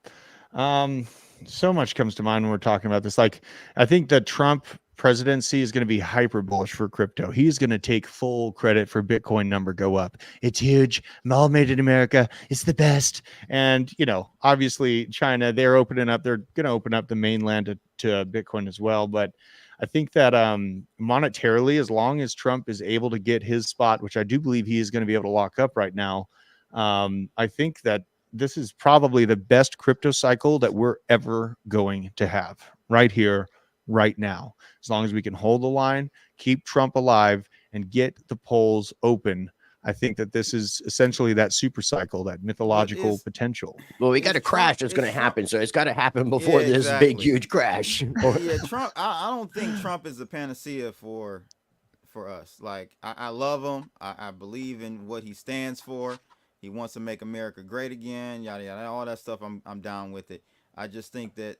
So much comes to mind when we're talking about this. Like, I think that Trump presidency is going to be hyper bullish for crypto. He's going to take full credit for Bitcoin number go up. It's huge. All made in America. It's the best. And, you know, obviously China, they're opening up. They're going to open up the mainland to Bitcoin as well. But I think that monetarily, as long as Trump is able to get his spot, which I do believe he is going to be able to lock up right now, I think that this is probably the best crypto cycle that we're ever going to have right here, right now. As long as we can hold the line, keep Trump alive, and get the polls open, I think that this is essentially that super cycle, that mythological potential. Well, we got a crash that's going to happen, so it's got to happen before this big, huge crash. Yeah, Trump. I don't think Trump is the panacea for us. Like, I love him. I believe in what he stands for. He wants to make America great again. Yada yada, all that stuff. I'm down with it. I just think that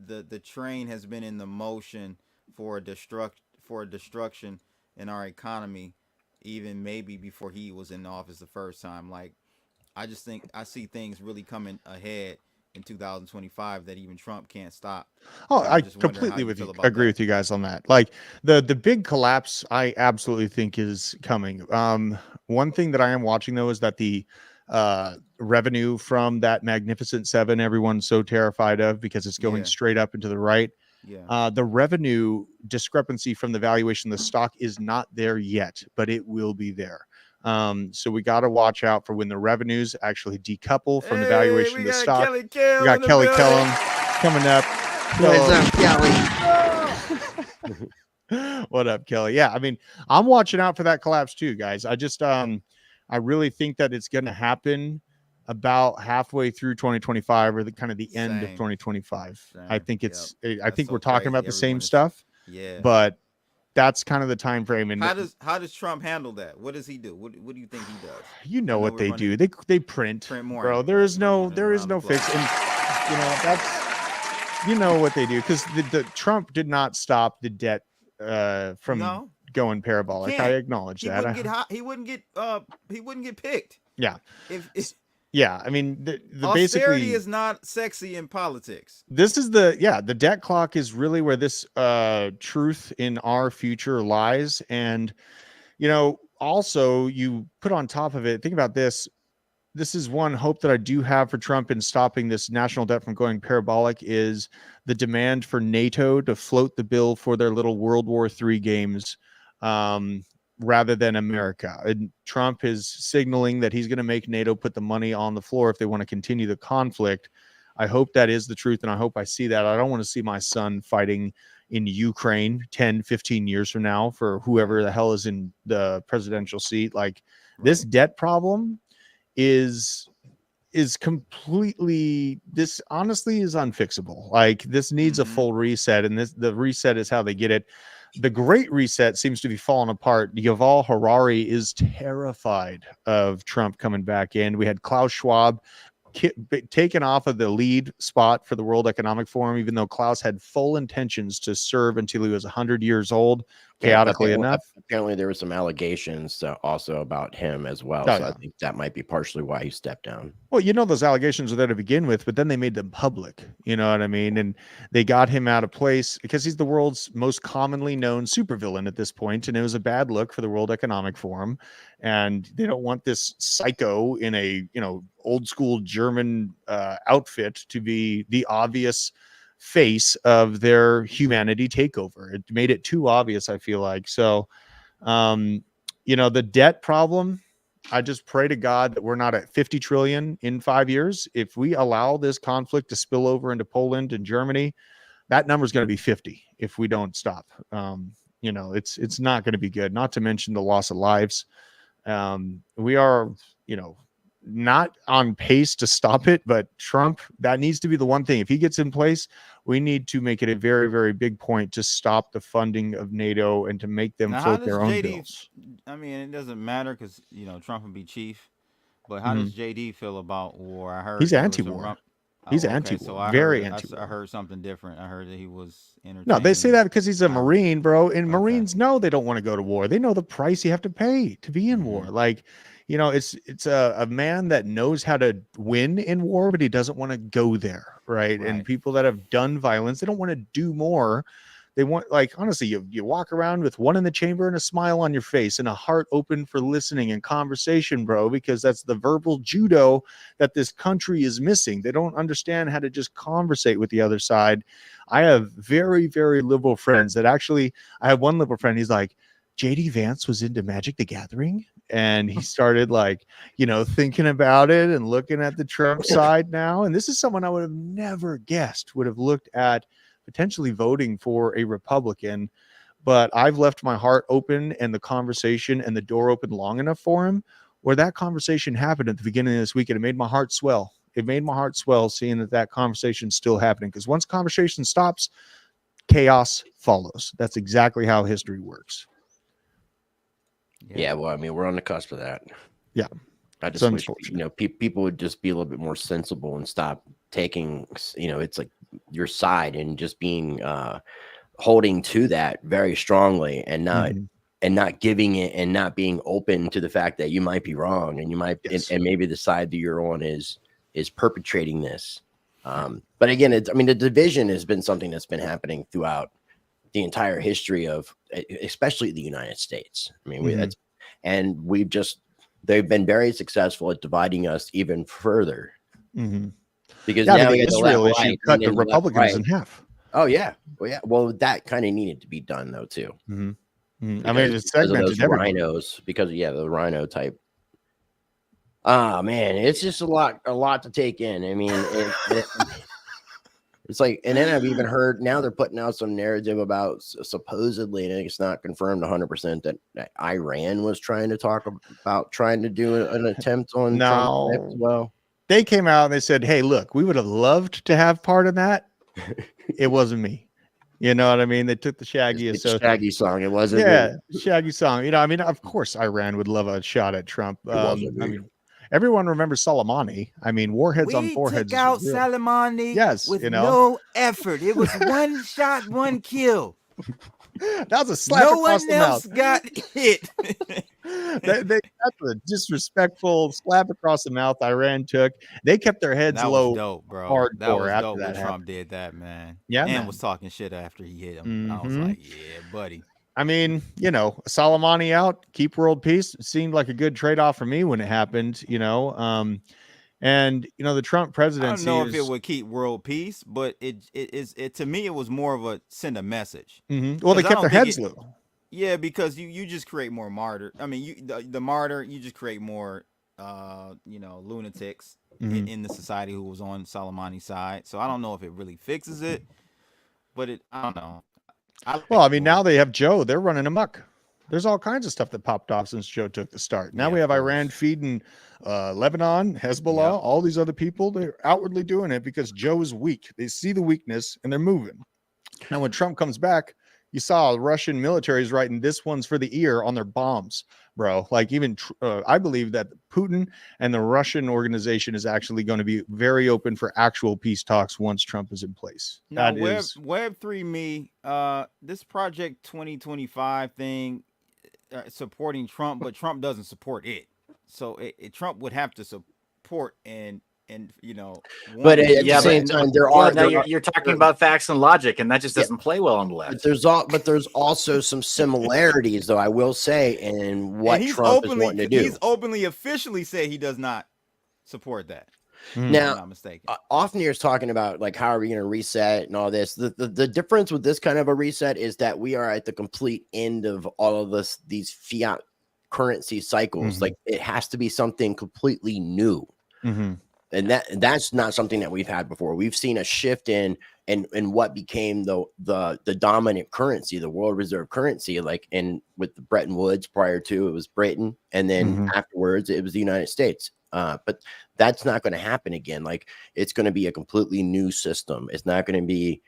the train has been in the motion for a destruction in our economy, even maybe before he was in office the first time. Like, I just think I see things really coming ahead in 2025 that even Trump can't stop. Oh, I completely agree with you guys on that. Like the big collapse, I absolutely think is coming. One thing that I am watching though is that the revenue from that Magnificent Seven everyone's so terrified of because it's going straight up into the right. The revenue discrepancy from the valuation of the stock is not there yet, but it will be there. So we got to watch out for when the revenues actually decouple from the valuation of the stock. We got Kelly Kellum coming up. What's up, Kelly? What up, Kelly? Yeah, I mean, I'm watching out for that collapse too, guys. I just I really think that it's going to happen about halfway through 2025 or the kind of the end of 2025. I think it's I think we're talking about the same stuff. Yeah. But that's kind of the time frame. And how does Trump handle that? What does he do? What do you think he does? You know what they do. They print more, bro. There is no fix. And you know, that's, you know what they do, because the Trump did not stop the debt from going parabolic. I acknowledge that. He wouldn't get picked. Yeah. Yeah, I mean, the austerity basically is not sexy in politics. This is the debt clock is really where this truth in our future lies. And, you know, also you put on top of it, think about this. This is one hope that I do have for Trump in stopping this national debt from going parabolic is the demand for NATO to float the bill for their little World War III games. Rather than America. And Trump is signaling that he's going to make NATO put the money on the floor if they want to continue the conflict. I hope that is the truth, and I hope I see that. I don't want to see my son fighting in Ukraine 10, 15 years from now for whoever the hell is in the presidential seat. Like, this debt problem is completely, this honestly is unfixable. Like, this needs a full reset, and the reset is how they get it. The Great Reset seems to be falling apart. Yuval Harari is terrified of Trump coming back in. We had Klaus Schwab taken off of the lead spot for the World Economic Forum, even though Klaus had full intentions to serve until he was 100 years old, chaotically enough. Apparently there were some allegations also about him as well. So I think that might be partially why he stepped down. Well, you know, those allegations were there to begin with, but then they made them public. You know what I mean? And they got him out of place because he's the world's most commonly known supervillain at this point, and it was a bad look for the World Economic Forum. And they don't want this psycho in a, you know, old school German outfit to be the obvious face of their humanity takeover. It made it too obvious, I feel like. So, you know, the debt problem, I just pray to God that we're not at 50 trillion in 5 years. If we allow this conflict to spill over into Poland and Germany, that number is going to be 50 if we don't stop. You know, it's not going to be good, not to mention the loss of lives. We are, you know, not on pace to stop it, but Trump, that needs to be the one thing. If he gets in place, we need to make it a very, very big point to stop the funding of NATO and to make them float their own bills. I mean, it doesn't matter because, you know, Trump would be chief, but how does JD feel about war? I heard he's anti-war. He's anti-war, so very anti-war. I heard something different. I heard that he was entertained. No, they say that because he's a Marine, bro. And Marines know they don't want to go to war. They know the price you have to pay to be in war. Like, you know, it's a man that knows how to win in war, but he doesn't want to go there, right? And people that have done violence, they don't want to do more. They want, like, honestly, you walk around with one in the chamber and a smile on your face and a heart open for listening and conversation, bro, because that's the verbal judo that this country is missing. They don't understand how to just conversate with the other side. I have very, very liberal friends that actually, I have one liberal friend, he's like, JD Vance was into Magic the Gathering, and he started, like, you know, thinking about it and looking at the Trump side now. And this is someone I would have never guessed would have looked at potentially voting for a Republican, but I've left my heart open and the conversation and the door open long enough for him where that conversation happened at the beginning of this week, and it made my heart swell. It made my heart swell seeing that conversation's still happening, because once conversation stops, chaos follows. That's exactly how history works. Yeah, well, I mean, we're on the cusp of that. Yeah. I just wish, you know, people would just be a little bit more sensible and stop taking, you know, it's like your side and just being holding to that very strongly, and not giving it and not being open to the fact that you might be wrong, and you might and maybe the side that you're on is perpetrating this. But again, I mean, the division has been something that's been happening throughout the entire history of, especially the United States. I mean, they've been very successful at dividing us even further. Because now the Israel issue cut the Republicans in half. Oh yeah, well, that kind of needed to be done though too. I mean, it's segmented those rhinos, because the rhino type. Ah, man, it's just a lot to take in. I mean, it's like, and then I've even heard now they're putting out some narrative about supposedly, and it's not confirmed 100%, that Iran was trying to talk about trying to do an attempt on Trump as well. They came out and they said, hey, look, we would have loved to have part of that. It wasn't me. You know what I mean? They took the Shaggy song. It wasn't. Yeah, Shaggy song. You know, I mean, of course, Iran would love a shot at Trump. I mean, everyone remembers Soleimani. I mean, warheads on foreheads. We took out Soleimani. Yes, with no effort. It was one shot, one kill. That was a slap across the mouth. No one else got hit. They got the disrespectful slap across the mouth Iran took. They kept their heads low. Dope, bro. Hardcore that was after dope that when Trump did that, man. Yeah, and man. was talking shit after he hit him. I was like, yeah, buddy. I mean, you know, Soleimani out, keep world peace. It seemed like a good trade-off for me when it happened, you know. And you know, the Trump presidency. I don't know if it would keep world peace, but it to me it was more of a send a message. Well, they kept their heads low. Yeah, because you just create more martyr. I mean, the martyr, you just create more you know, lunatics in the society who was on Soleimani's side. So I don't know if it really fixes it, but I don't know. Well, I mean, now they have Joe. They're running amok. There's all kinds of stuff that popped off since Joe took the start. Now we have Iran feeding Lebanon, Hezbollah, all these other people. They're outwardly doing it because Joe is weak. They see the weakness and they're moving. Now, when Trump comes back, you saw Russian militaries writing "this one's for the ear" on their bombs, bro. Like even I believe that Putin and the Russian organization is actually going to be very open for actual peace talks once Trump is in place. Now, Web3 me, this Project 2025 thing supporting Trump, but Trump doesn't support it. So Trump would have to support and you know, but at the same time, you're talking about facts and logic, and that just doesn't play well on the left. But there's also some similarities, though, I will say, in what Trump is wanting to do. He's openly, officially said he does not support that. Now, I'm not mistaken. Often you're talking about like how are we going to reset and all this. The difference with this kind of a reset is that we are at the complete end of all of these fiat currency cycles. Like it has to be something completely new. And that's not something that we've had before. We've seen a shift in what became the dominant currency, the world reserve currency, like with the Bretton Woods. Prior to it was Britain, and then afterwards it was the United States. But that's not going to happen again. Like it's going to be a completely new system. It's not going to be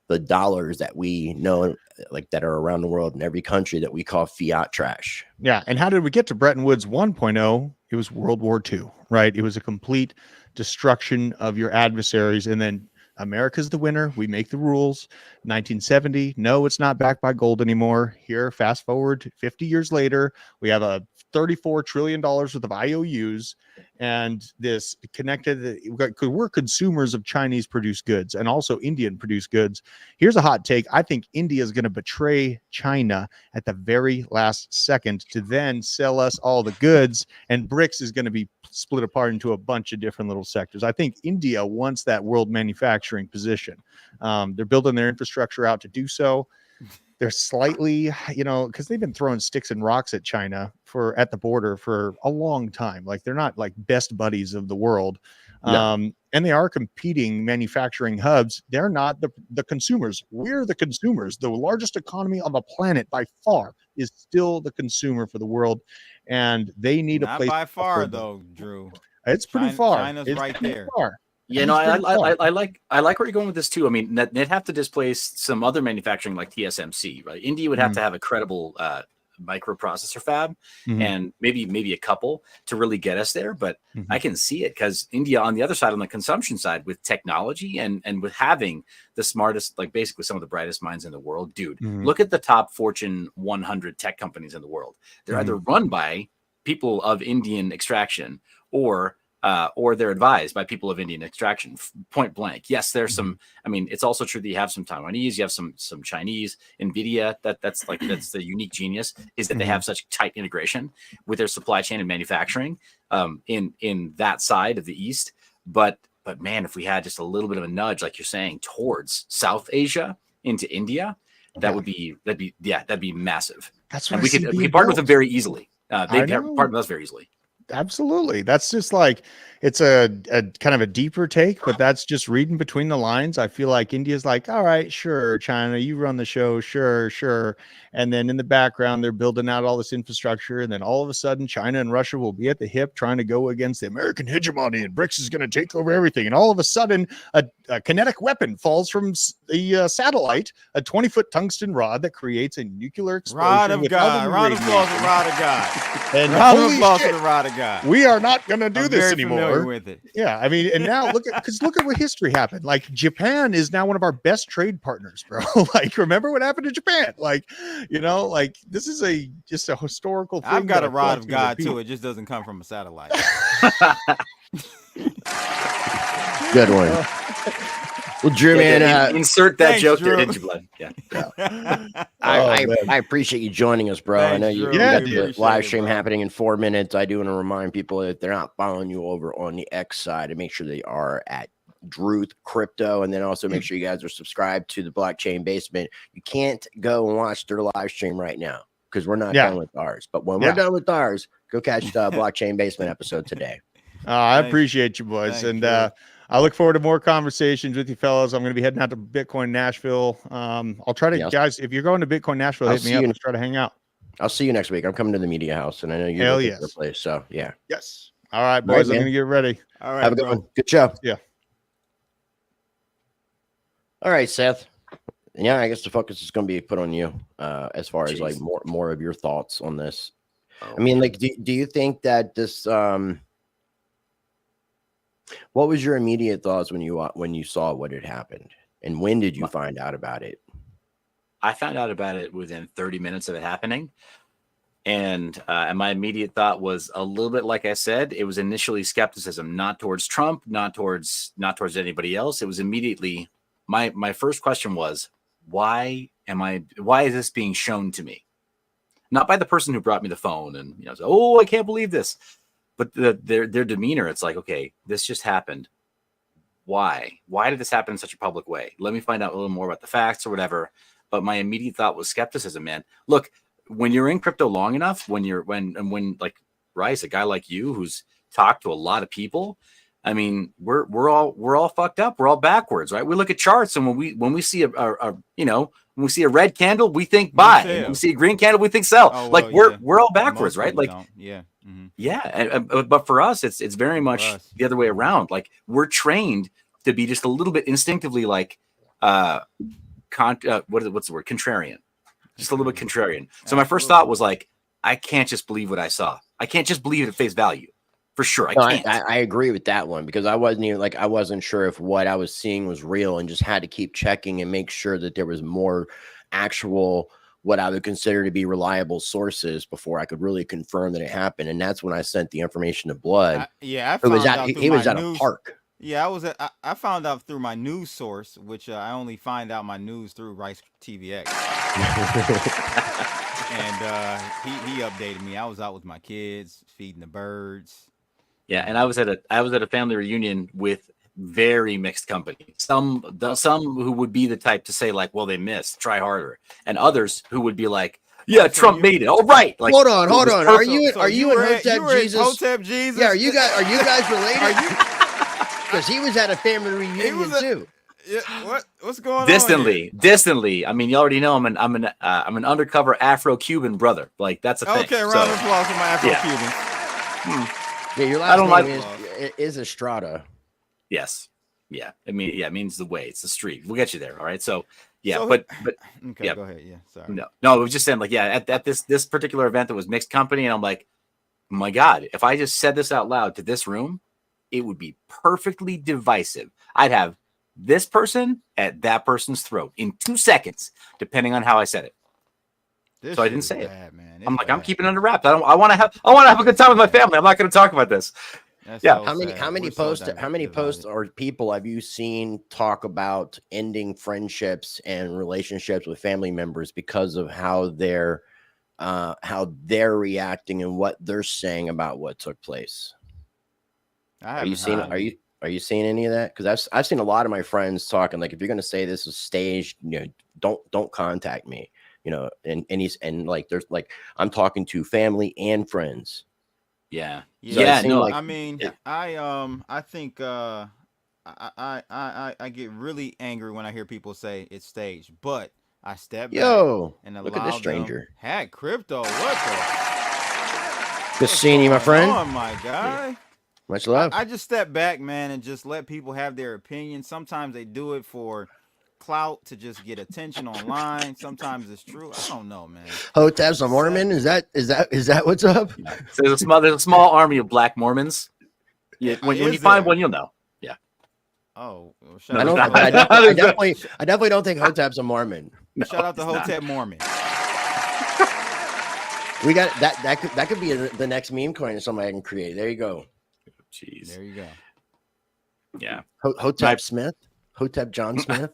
the dollars that we know, like that are around the world in every country that we call fiat trash. Yeah. And how did we get to Bretton Woods 1.0? It was World War II, right? It was a complete destruction of your adversaries. And then America's the winner. We make the rules. 1970, no, it's not backed by gold anymore. Here, fast forward 50 years later, we have a $34 trillion worth of IOUs, and this connected, because we're consumers of Chinese produced goods and also Indian produced goods. Here's a hot take. I think India is going to betray China at the very last second to then sell us all the goods, and BRICS is going to be split apart into a bunch of different little sectors. I think India wants that world manufacturing position. They're building their infrastructure out to do so. They're slightly, because they've been throwing sticks and rocks at China at the border for a long time. Like, they're not like best buddies of the world. No. And they are competing manufacturing hubs. They're not the consumers. We're the consumers. The largest economy on the planet by far is still the consumer for the world. And they need not a place. Not by far, though, Drew. It's pretty far. China's right there. Far. Yeah, no, I like where you're going with this too. I mean, they'd have to displace some other manufacturing like TSMC, right? India would have to have a credible microprocessor fab, and maybe a couple to really get us there. But I can see it because India on the other side, on the consumption side, with technology and with having the smartest, like basically some of the brightest minds in the world, dude. Look at the top Fortune 100 tech companies in the world. They're either run by people of Indian extraction or they're advised by people of Indian extraction, point blank. Yes, there's some, I mean, it's also true that you have some Taiwanese, you have some Chinese. NVIDIA, that's the unique genius, is that they have such tight integration with their supply chain and manufacturing in that side of the East. But man, if we had just a little bit of a nudge, like you're saying, towards South Asia into India, that'd be massive. That's what we could partner with them very easily. They partner with us very easily. Absolutely. That's just like, it's a kind of a deeper take, but that's just reading between the lines. I feel like India's like, all right, sure, China, you run the show, sure. And then in the background, they're building out all this infrastructure. And then all of a sudden, China and Russia will be at the hip trying to go against the American hegemony, and BRICS is going to take over everything. And all of a sudden, a kinetic weapon falls from the satellite, a 20-foot tungsten rod that creates a nuclear explosion. Rod of God. Round of applause for Rod of God. And round of applause for the Rod of God. We are not going to do this anymore. With it. Yeah, I mean, and now look at what history happened. Like, Japan is now one of our best trade partners, bro. Like, remember what happened to Japan? Like, like, this is just a historical thing. I've got a Rod of God too. It just doesn't come from a satellite. Good one. Well, Drew, man, insert that joke there, didn't you, bud? Yeah. I appreciate you joining us, bro. Thanks, I know you got the live stream happening in 4 minutes. I do want to remind people that if they're not following you over on the X side, to make sure they are at Drewth Crypto, and then also make sure you guys are subscribed to the Blockchain Basement. You can't go and watch their live stream right now because we're not done with ours. But when we're done with ours, go catch the Blockchain Basement episode today. I appreciate you, boys. And I look forward to more conversations with you fellas. I'm going to be heading out to Bitcoin Nashville. I'll try to, guys, if you're going to Bitcoin Nashville, hit me up. Let's try to hang out. I'll see you next week. I'm coming to the media house, and I know you're looking for a place. So, yeah. Yes. All right, boys. I'm going to get ready. All right. Have a good one. Good show. Yeah. All right, Seth. Yeah, I guess the focus is going to be put on you as far as like more of your thoughts on this. I mean, like, do you think that this what was your immediate thoughts when you saw what had happened, and when did you find out about it? I found out about it within 30 minutes of it happening, and my immediate thought was a little bit like I said. It was initially skepticism, not towards Trump, not towards anybody else. It was immediately my first question was, why is this being shown to me? Not by the person who brought me the phone and so, I can't believe this. But their demeanor, it's like, okay, this just happened. Why? Why did this happen in such a public way? Let me find out a little more about the facts or whatever. But my immediate thought was skepticism, man. Look, when you're in crypto long enough, when like Rice, a guy like you who's talked to a lot of people, I mean, we're all fucked up. We're all backwards, right? We look at charts, and when we see when we see a red candle, we think buy. When we see a green candle, we think sell. Oh, like we're all backwards, right? Like yeah. But for us, it's very much the other way around. Like, we're trained to be just a little bit instinctively like what's the word? Contrarian. Just a little bit contrarian. So my first thought was like, I can't just believe what I saw. I can't just believe it at face value. for sure. I No, can't. I agree with that one because I wasn't sure if what I was seeing was real and just had to keep checking and make sure that there was more actual what I would consider to be reliable sources before I could really confirm that it happened. And that's when I sent the information to Blood. He was at a park. Yeah, I found out through my news source, which I only find out my news through Rice TVX. And he updated me. I was out with my kids, feeding the birds. Yeah, and I was at a family reunion with very mixed company. Some who would be the type to say like, well, they missed, try harder, and others who would be like, yeah, Trump made it. All right. Like, hold on. Are you in Hotep Jesus? Hotep Jesus? Yeah, are you guys related? Because he was at a family reunion too. Yeah, what's going on? Distantly. I mean, you already know I'm an undercover Afro-Cuban brother. Like that's a thing. Okay, round of applause for my Afro-Cubans. Yeah, your last name is Estrada. Yes. Yeah. It means the way. It's the street. We'll get you there. All right. So yeah, So but okay, yeah. go ahead. Yeah, sorry. No, it was just saying like, yeah, at this particular event that was mixed company, and I'm like, my God, if I just said this out loud to this room, it would be perfectly divisive. I'd have this person at that person's throat in 2 seconds, depending on how I said it. So I didn't say it. Man. I'm like, I'm keeping it under wraps. I want to have a good time with my family. I'm not going to talk about this. That's Yeah. so How many sad. posts or people have you seen talk about ending friendships and relationships with family members because of how they're reacting and what they're saying about what took place? Are you seeing any of that? Because I've seen a lot of my friends talking like, if you're going to say this is staged, don't contact me, and like there's like I'm talking to family and friends. Yeah. So it seemed like- I mean, yeah. I think I get really angry when I hear people say it's staged, but I step back and allow look at this stranger. Hack crypto. What the? Just seeing you, my friend. Oh my guy. Much love. I just step back, man, and just let people have their opinion. Sometimes they do it for clout to just get attention online. Sometimes it's true. I don't know, man. Hotep's a Mormon. Is that what's up? So there's a small army of Black Mormons. Yeah, when you find one, you'll know. Yeah. Oh, well, I definitely don't think Hotep's a Mormon. No, shout out to Hotep Mormon. We got that could be the next meme coin somebody can create. There you go. Jeez. There you go. Yeah. Hotep Smith. Hotep John Smith.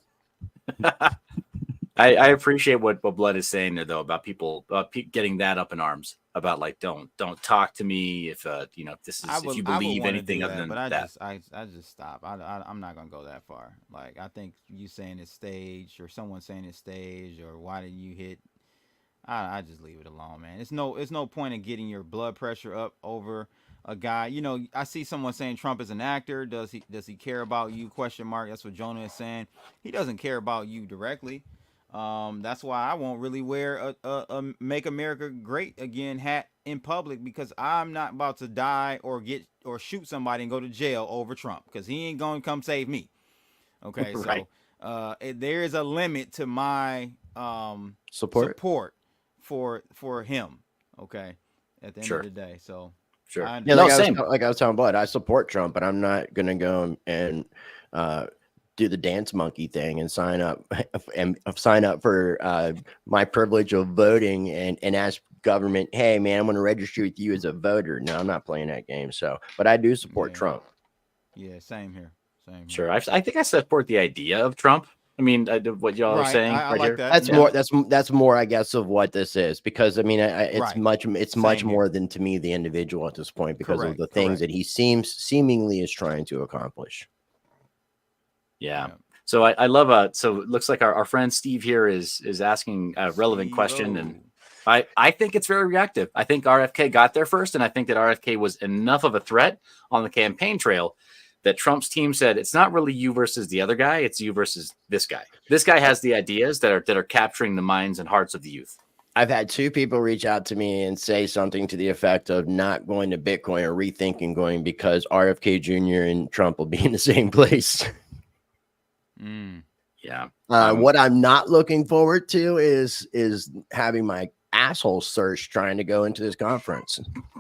I appreciate what Blood is saying there though about people getting that up in arms about like don't talk to me if if this is if you believe anything other than that. I just stop. I'm not gonna go that far. Like I think you saying it's staged or someone saying it's staged or why didn't you hit? I just leave it alone, man. It's no point in getting your blood pressure up over a guy. I see someone saying Trump is an actor. Does he care about you? ? That's what Jonah is saying. He doesn't care about you directly. That's why I won't really wear a Make America Great Again hat in public, because I'm not about to die or shoot somebody and go to jail over Trump, because he ain't going to come save me. Okay. Right. So there is a limit to my support for him. Okay. At the end of the day. So sure. Yeah, like I was telling Blood, I support Trump, but I'm not gonna go and do the dance monkey thing and sign up for my privilege of voting and ask government, hey man, I'm gonna register with you as a voter. No, I'm not playing that game. So, but I do support Trump. Yeah, same here. Sure. I think I support the idea of Trump. I mean, what y'all are saying. I like that. That's more, I guess, of what this is, because I mean, it's much more than to me the individual at this point, because of the things that he seemingly is trying to accomplish. Yeah. So I love so it looks like our friend Steve here is asking a relevant question, and I think it's very reactive. I think RFK got there first, and I think that RFK was enough of a threat on the campaign trail that Trump's team said, it's not really you versus the other guy, it's you versus this guy. This guy has the ideas that are capturing the minds and hearts of the youth. I've had 2 people reach out to me and say something to the effect of not going to Bitcoin or rethinking going because RFK Jr. and Trump will be in the same place. Yeah. What I'm not looking forward to is having my asshole search trying to go into this conference.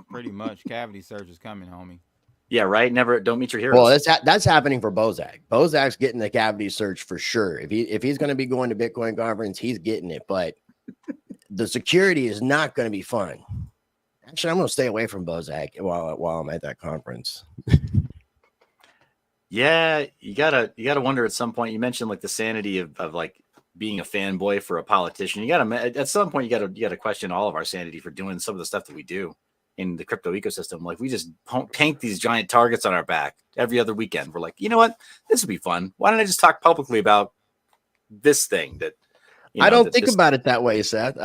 Pretty much. Cavity search is coming, homie. Yeah, right. Never. Don't meet your heroes. Well, that's happening for Bozak. Bozak's getting the cavity search for sure. If he's going to be going to Bitcoin conference, he's getting it. But the security is not going to be fun. Actually, I'm going to stay away from Bozak while I'm at that conference. Yeah, you gotta wonder at some point. You mentioned like the sanity of like being a fanboy for a politician. You gotta at some point you gotta question all of our sanity for doing some of the stuff that we do in the crypto ecosystem. Like we just tank these giant targets on our back every other weekend. We're like, you know what? This would be fun. Why don't I just talk publicly about this thing that I don't think about it that way, Seth.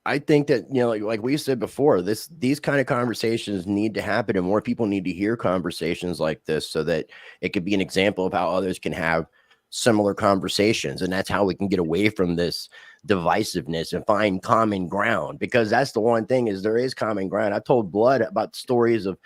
I think that, like we said before, these kind of conversations need to happen, and more people need to hear conversations like this so that it could be an example of how others can have similar conversations. And that's how we can get away from this divisiveness and find common ground, because that's the one thing is there is common ground. I told Blood about stories of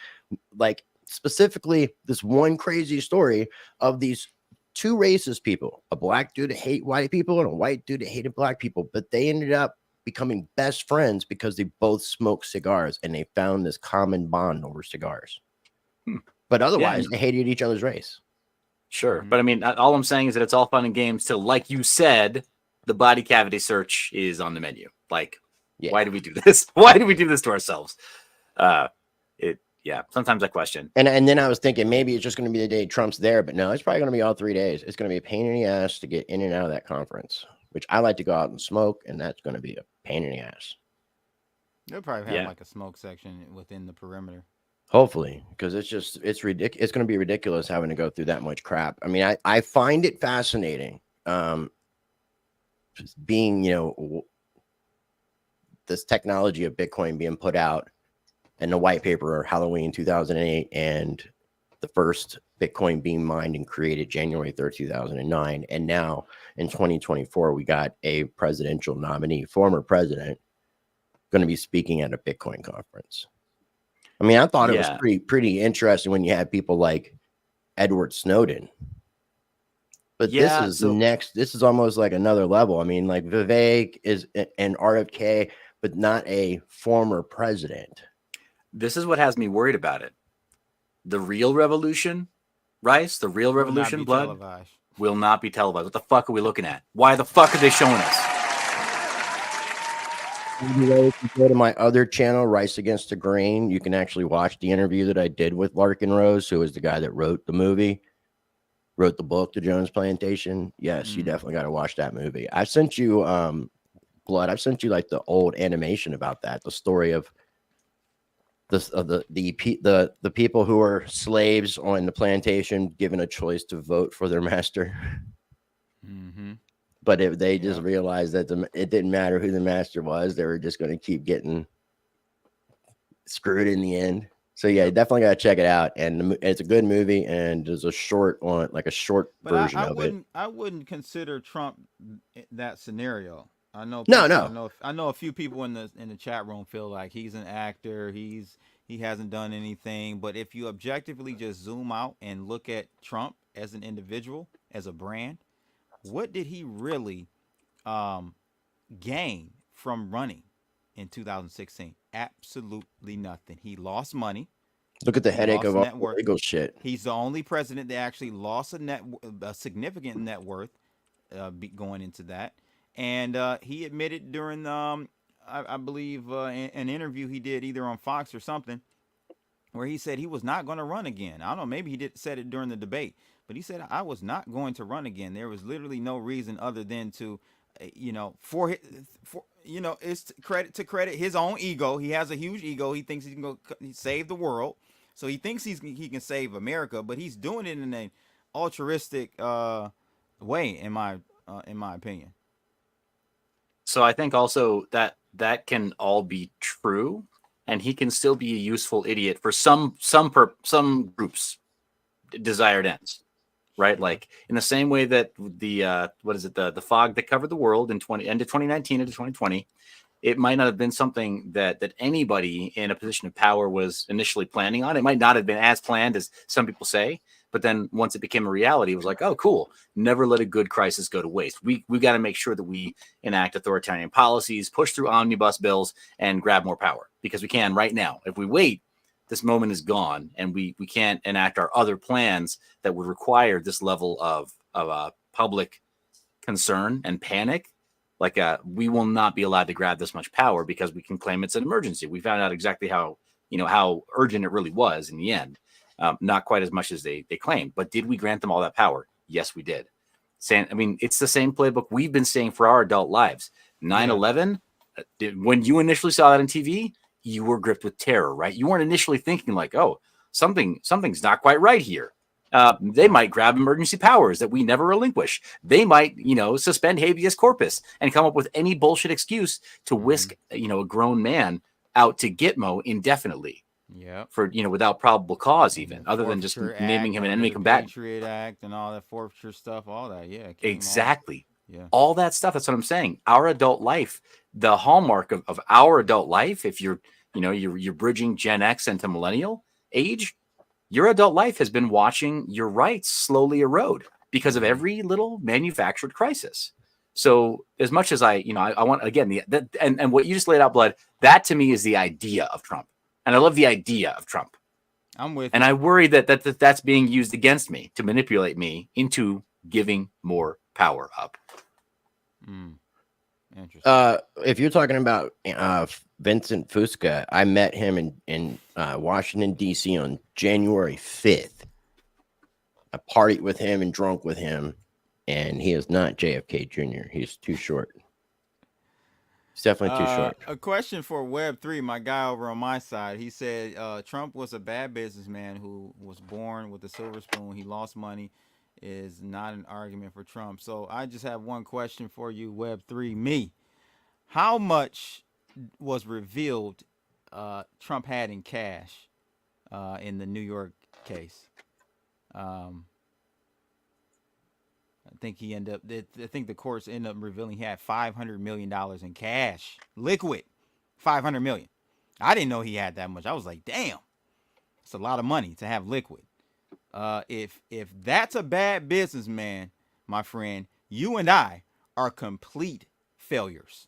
like specifically this one crazy story of these two racist people, a black dude that hate white people and a white dude that hated black people, but they ended up becoming best friends because they both smoked cigars and they found this common bond over cigars. But otherwise, they hated each other's race. Sure. But I mean, all I'm saying is that it's all fun and games till, like you said, the body cavity search is on the menu. Like, why do we do this? Why do we do this to ourselves? Sometimes I question. And then I was thinking maybe it's just going to be the day Trump's there, but no, it's probably going to be all 3 days. It's going to be a pain in the ass to get in and out of that conference, which I like to go out and smoke, and that's going to be a pain in the ass. They'll probably have like a smoke section within the perimeter. Hopefully, because it's ridiculous. It's going to be ridiculous having to go through that much crap. I mean, I find it fascinating. Just being, this technology of Bitcoin being put out in the white paper Halloween 2008, and the first Bitcoin being mined and created January 3rd, 2009. And now in 2024, we got a presidential nominee, former president, going to be speaking at a Bitcoin conference. I mean, I thought it was pretty interesting when you had people like Edward Snowden. But this is almost like another level. I mean, like Vivek is an RFK, but not a former president. This is what has me worried about it. The real revolution, Rice, the real revolution, Blood, televised. Will not be televised. What the fuck are we looking at? Why the fuck are they showing us? If you go to my other channel, Rice Against the Grain, you can actually watch the interview that I did with Larkin Rose, who is the guy that wrote the movie, wrote the book, The Jones Plantation. Yes, you definitely got to watch that movie. I sent you, Blood, I've sent you like the old animation about that, the story of the people who were slaves on the plantation given a choice to vote for their master. But if they just realized that it didn't matter who the master was, they were just going to keep getting screwed in the end. So yeah, definitely got to check it out. And it's a good movie, and there's a short version of it. I wouldn't consider Trump that scenario. I know. I know a few people in the chat room feel like he's an actor. He hasn't done anything. But if you objectively just zoom out and look at Trump as an individual, as a brand, what did he really gain from running in 2016? Absolutely nothing. He lost money. Look at the headache of all legal shit. He's the only president that actually lost a significant net worth going into that. And he admitted during, I believe, an interview he did either on Fox or something, where he said he was not going to run again. I don't know, maybe he said it during the debate, but he said, I was not going to run again. There was literally no reason other than to, it's to credit his own ego. He has a huge ego. He thinks he can go save the world. So he thinks he can save America, but he's doing it in an altruistic way, in my opinion. So I think also that can all be true, and he can still be a useful idiot for some groups' desired ends, right? Like in the same way that the fog that covered the world in end of 2019 into 2020, it might not have been something that anybody in a position of power was initially planning on. It might not have been as planned as some people say. But then once it became a reality, it was like, oh, cool. Never let a good crisis go to waste. We got to make sure that we enact authoritarian policies, push through omnibus bills, and grab more power, because we can right now. If we wait, this moment is gone, and we can't enact our other plans that would require this level of public concern and panic. Like we will not be allowed to grab this much power because we can claim it's an emergency. We found out exactly how urgent it really was in the end. Not quite as much as they claimed, but did we grant them all that power? Yes, we did. I mean, it's the same playbook we've been saying for our adult lives. 9/11, when you initially saw that on TV, you were gripped with terror, right? You weren't initially thinking like, oh, something's not quite right here. They might grab emergency powers that we never relinquish. They might, suspend habeas corpus and come up with any bullshit excuse to whisk, a grown man out to Gitmo indefinitely. Yeah. For, without probable cause, even other than just naming him an enemy combatant. Patriot Act and all that forfeiture stuff, all that. Yeah. Exactly. Yeah. All that stuff. That's what I'm saying. Our adult life, the hallmark of our adult life, if you're bridging Gen X into millennial age, your adult life has been watching your rights slowly erode because of every little manufactured crisis. So as much as I want, again, and what you just laid out, Blood, that to me is the idea of Trump. And I love the idea of Trump. I'm with and you. I worry that's being used against me to manipulate me into giving more power up. Interesting. If you're talking about Vincent Fusca, I met him in Washington, D.C. on January 5th. I partied with him and drunk with him, and he is not JFK Jr. He's too short. He's definitely too short. A question for Web3, my guy over on my side. He said Trump was a bad businessman who was born with a silver spoon. He lost money. Is not an argument for Trump. So I just have one question for you, Web3 me. How much was revealed Trump had in cash in the New York case? I think the courts ended up revealing he had $500 million in cash, liquid, $500 million. I didn't know he had that much. I was like, damn, it's a lot of money to have liquid. If that's a bad businessman, my friend, you and I are complete failures.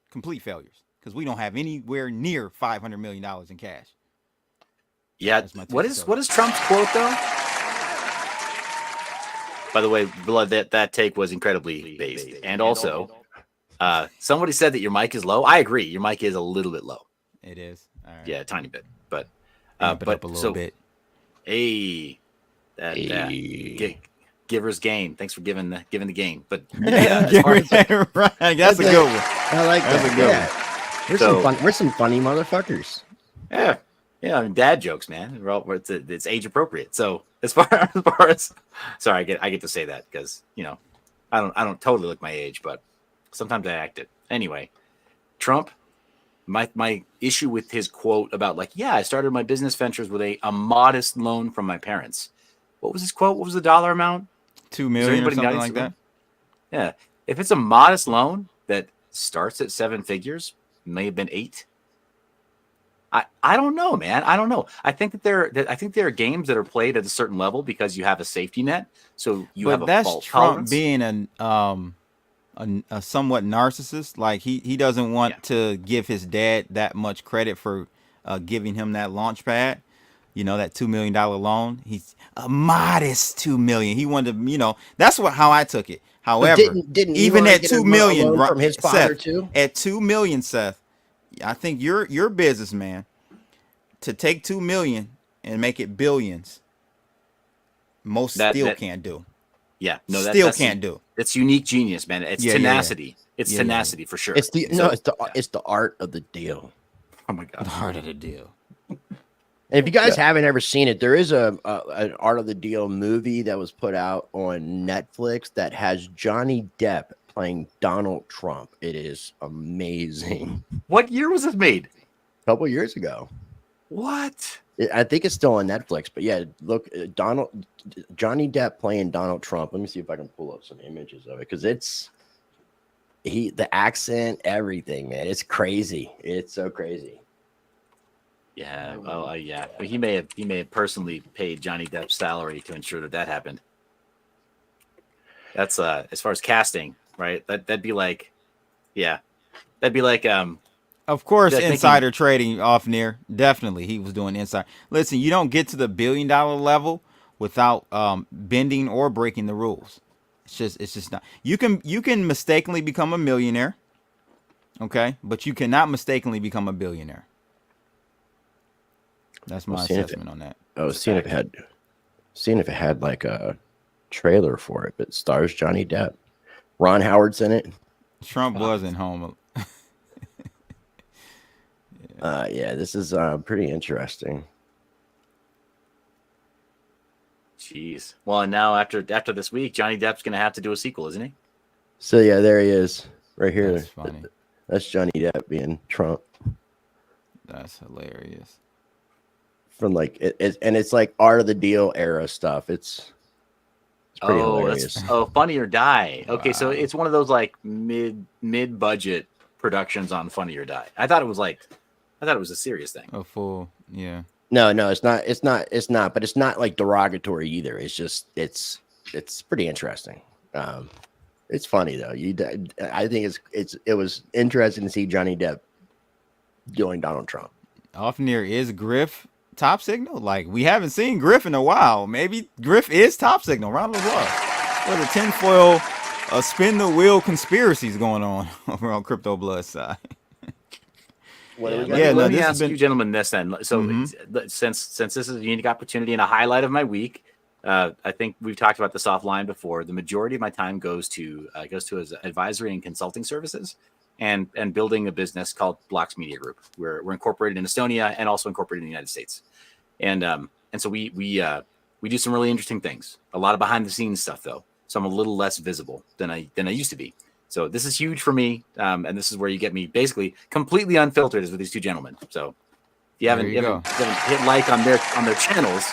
Complete failures, because we don't have anywhere near $500 million in cash. Yeah. What is Trump's quote though? By the way, Blood, that take was incredibly based. And also, somebody said that your mic is low. I agree. Your mic is a little bit low. It is. All right. Yeah, a tiny bit. But up a little bit. Hey, giver's gain. Thanks for giving the game. But right, that's a good one. I like that. That's a good one. We're some funny motherfuckers. Yeah. Yeah, I mean, dad jokes, man. It's age appropriate. So as far as sorry, I get to say that because I don't totally look my age, but sometimes I act it. Anyway, Trump, my issue with his quote about I started my business ventures with a modest loan from my parents. What was his quote? What was the dollar amount? $2 million or something like that. Yeah, if it's a modest loan that starts at 7 figures, may have been 8. I don't know, man. I don't know. I think that there are games that are played at a certain level because you have a safety net. So you have a fault tolerance. Trump being a somewhat narcissist. Like he doesn't want to give his dad that much credit for giving him that launch pad. That $2 million loan. He's a modest $2 million. He wanted to, that's how I took it. However, didn't even at $2 million from his father too? At $2 million, Seth, I think you're businessman to take $2 million and make it billions. Most still can't do. Yeah, no, that's can't do. It's unique genius, man. It's tenacity. It's tenacity for sure. It's the art of the deal. Oh my god, the art of the deal. And if you guys haven't ever seen it, there is an Art of the Deal movie that was put out on Netflix that has Johnny Depp playing Donald Trump. It is amazing. What year was it made? A couple years ago. What? I think it's still on Netflix, but yeah, look, Johnny Depp playing Donald Trump. Let me see if I can pull up some images of it because the accent, everything, man. It's crazy. It's so crazy. Yeah, well, yeah. But he may have personally paid Johnny Depp's salary to ensure that happened. That's as far as casting, right? That'd be like Of course, Just insider trading off near. Definitely, he was doing inside. Listen, you don't get to the $1 billion level without bending or breaking the rules. It's just not. You can mistakenly become a millionaire, okay, but you cannot mistakenly become a billionaire. That's my assessment on that. I was seeing if it had like a trailer for it, but it stars Johnny Depp. Ron Howard's in it. Trump wasn't home. Yeah, this is pretty interesting. Jeez. Well, and now after this week, Johnny Depp's gonna have to do a sequel, isn't he? So yeah, there he is, right here. That's funny. That's Johnny Depp being Trump. That's hilarious. From like and it's like Art of the Deal era stuff. It's pretty hilarious. Funny or Die. Okay, Wow. so it's one of those like mid budget productions on Funny or Die. I thought it was a serious thing. A full, yeah. No, it's not. But it's not like derogatory either. It's just it's pretty interesting. It's funny though. I think it was interesting to see Johnny Depp join Donald Trump. Off near is Griff top signal? Like, we haven't seen Griff in a while. Maybe Griff is top signal. Round of applause. What a tinfoil, spin the wheel conspiracies going on over on Crypto Blood side. Let me ask you gentlemen this then. So since this is a unique opportunity and a highlight of my week, I think we've talked about this offline before. The majority of my time goes to advisory and consulting services and building a business called Blocks Media Group. We're incorporated in Estonia and also incorporated in the United States. And so we do some really interesting things. A lot of behind the scenes stuff though. So I'm a little less visible than I used to be. So this is huge for me, and this is where you get me basically completely unfiltered as with these two gentlemen. So if you haven't hit like on their channels,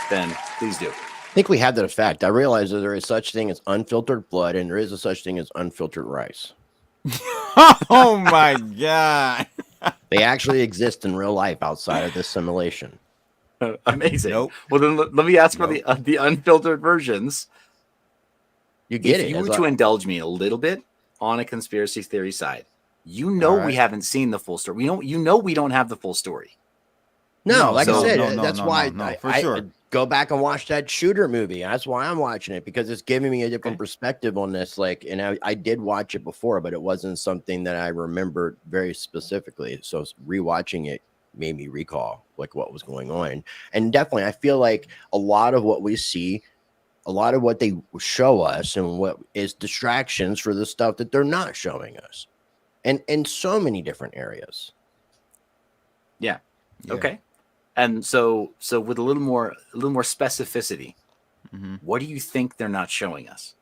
then please do. I think we had that effect. I realized that there is such thing as unfiltered blood, and there is a such thing as unfiltered rice. Oh my God! They actually exist in real life outside of this simulation. Amazing. Nope. Well, then let me ask for the unfiltered versions. You get if it. you were to indulge me a little bit on a conspiracy theory side, we haven't seen the full story. We don't have the full story. No, I said, that's why I go back and watch that Shooter movie. That's why I'm watching it, because it's giving me a different perspective on this. Like, and I did watch it before, but it wasn't something that I remembered very specifically. So rewatching it made me recall like what was going on. And definitely, I feel like a lot of what we see, a lot of what they show us and what is distractions for the stuff that they're not showing us. And in so many different areas. Yeah. Okay. And so with a little more specificity, what do you think they're not showing us?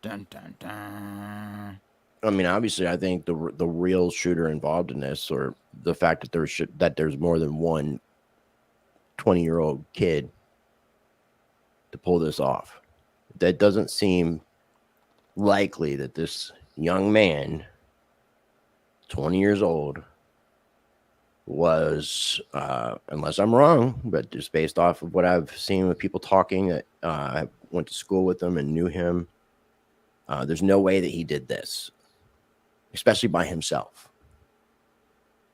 Dun, dun, dun. I mean, obviously, I think the real shooter involved in this, or the fact that there's more than one 20-year-old kid to pull this off. That doesn't seem likely that this young man, 20 years old, was, unless I'm wrong, but just based off of what I've seen with people talking that I went to school with him and knew him, there's no way that he did this, especially by himself.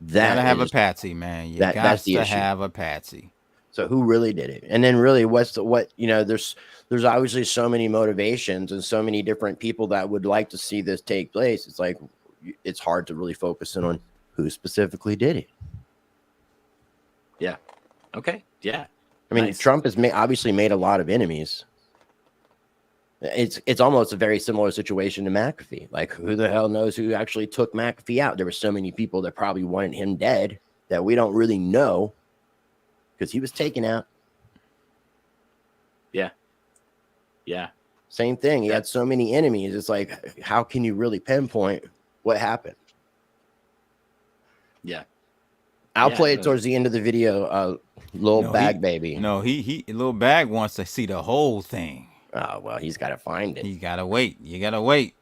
Gotta have a patsy, man. You got to have a patsy. So who really did it? And then really there's obviously so many motivations and so many different people that would like to see this take place. It's like, it's hard to really focus in on who specifically did it. Yeah. Okay. Yeah. I mean, Trump has obviously made a lot of enemies. It's almost a very similar situation to McAfee. Like, who the hell knows who actually took McAfee out? There were so many people that probably wanted him dead that we don't really know, because he was taken out. Yeah. Yeah. Same thing. He had so many enemies. It's like, how can you really pinpoint what happened? Yeah. I'll play it towards the end of the video. Lil Bag Baby. No, he Lil Bag wants to see the whole thing. Oh, well, he's got to find it. He's got to wait. You got to wait.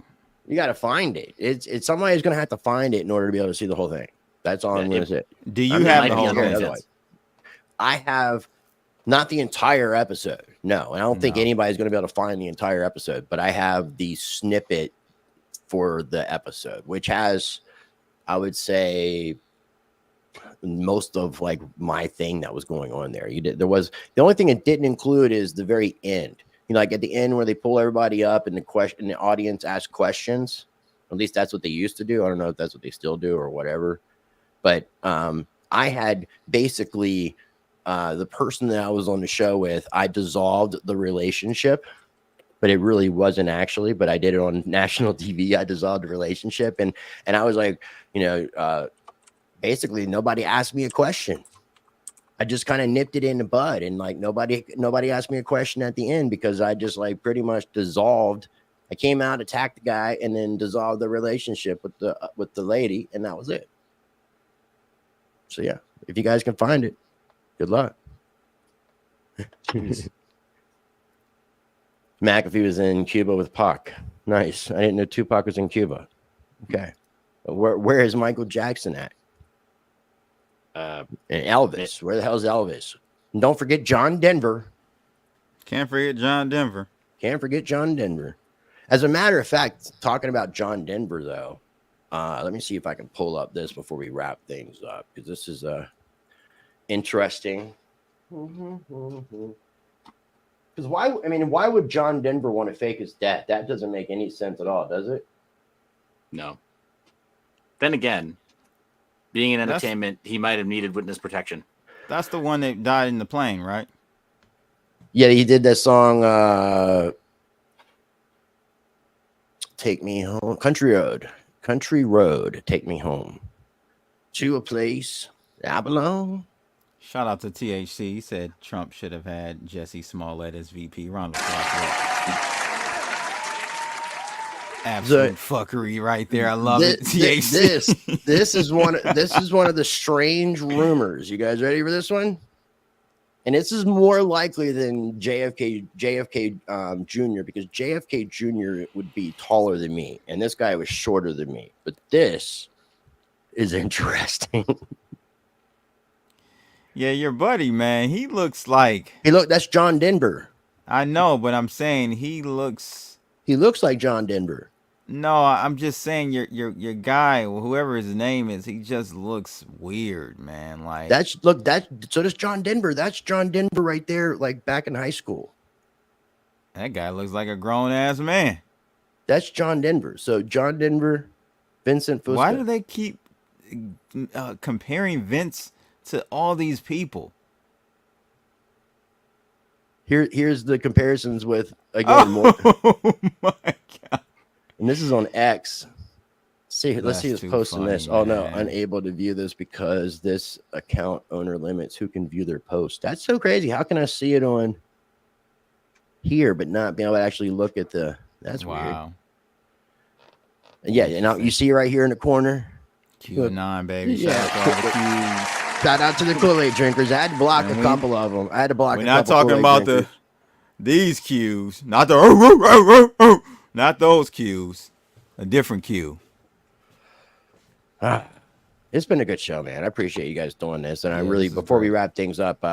You got to find it. It's somebody's going to have to find it in order to be able to see the whole thing. That's all I'm going to say. Do you have the whole thing? I have not the entire episode. No, and I don't think anybody's going to be able to find the entire episode, but I have the snippet for the episode, which has, I would say, most of like my thing that was going on there. There was the only thing it didn't include is the very end. You know, like at the end where they pull everybody up and the audience asks questions. At least that's what they used to do. I don't know if that's what they still do or whatever. But I had basically the person that I was on the show with, I dissolved the relationship, but it really wasn't actually. But I did it on national TV. I dissolved the relationship, and I was like, you know, basically nobody asked me a question. I just kind of nipped it in the bud, and like nobody asked me a question at the end because I just like pretty much dissolved. I came out, attacked the guy, and then dissolved the relationship with the lady, and that was it. So yeah, if you guys can find it, good luck. McAfee was in Cuba with Pac. Nice. I didn't know Tupac was in Cuba. Okay. Where is Michael Jackson at? And Elvis. Where the hell is Elvis? And don't forget John Denver. Can't forget John Denver. Can't forget John Denver. As a matter of fact, talking about John Denver, though, let me see if I can pull up this before we wrap things up, because this is interesting. Because why would John Denver want to fake his death? That doesn't make any sense at all, does it? No. Then again, being in entertainment, he might have needed witness protection. That's the one that died in the plane, right? Yeah, he did that song, Take Me Home, Country Road, Take Me Home to a place I belong. Shout out to THC. He said Trump should have had Jesse Smollett as VP. Round of applause. Absolute fuckery right there. I love it. THC. This is one of the strange rumors. You guys ready for this one? And this is more likely than JFK Jr. because JFK Jr. would be taller than me, and this guy was shorter than me. But this is interesting. Yeah, your buddy, man. He looks like that's John Denver. I know, but I'm saying he looks like John Denver. No, I'm just saying your guy, whoever his name is, he just looks weird, man. Like so does John Denver. That's John Denver right there, like back in high school. That guy looks like a grown ass man. That's John Denver. So John Denver, Vincent Fusco. Why do they keep comparing Vince to all these people? Here's the comparisons with again more. Oh my god. And this is on X. Let's see who's posting this. Oh no, unable to view this because this account owner limits who can view their post. That's so crazy. How can I see it on here but not be able to actually look at the? That's weird. Yeah, and now you see right here in the corner. Q9, baby. Yeah. Shout out to the Kool-Aid drinkers. I had to block a couple of them. We're not talking about these Qs, not the not those Qs. A different Q. It's been a good show, man. I appreciate you guys doing this. And I really, before we wrap things up,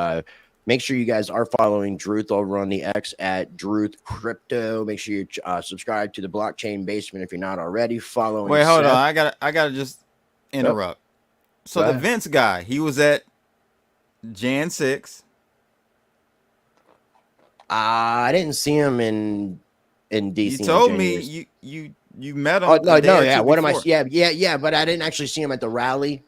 make sure you guys are following Drewth over on the X at Drewth Crypto. Make sure you subscribe to the Blockchain Basement if you're not already following. Wait, hold on. I gotta just interrupt. So the Vince guy, he was at Jan 6. I didn't see him in DC. You told me you met him. Oh, no, yeah. What am I? Yeah. But I didn't actually see him at the rally.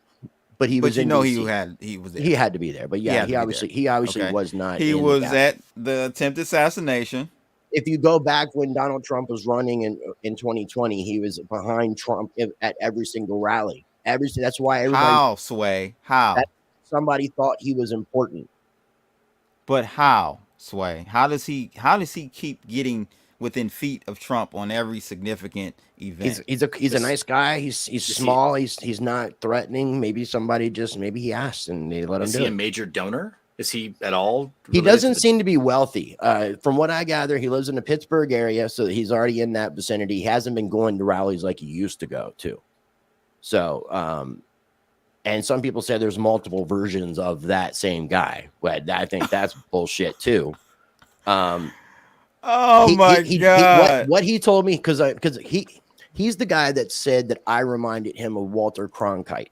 But he was. But in DC. he was there. He had to be there. But yeah, he obviously was not. He was at the attempted assassination. If you go back when Donald Trump was running in 2020, he was behind Trump at every single rally. That's why everybody. How? Somebody thought he was important. But how, Sway? How does he keep getting within feet of Trump on every significant event? He's a nice guy. He's small. He's not threatening. Maybe he asked and they let him do it. Is he a major donor? Is he at all? He doesn't seem to be wealthy. From what I gather, he lives in the Pittsburgh area, so he's already in that vicinity. He hasn't been going to rallies like he used to go to. So, and some people say there's multiple versions of that same guy, but I think that's bullshit too. Oh my God. What he told me, because He's the guy that said that I reminded him of Walter Cronkite.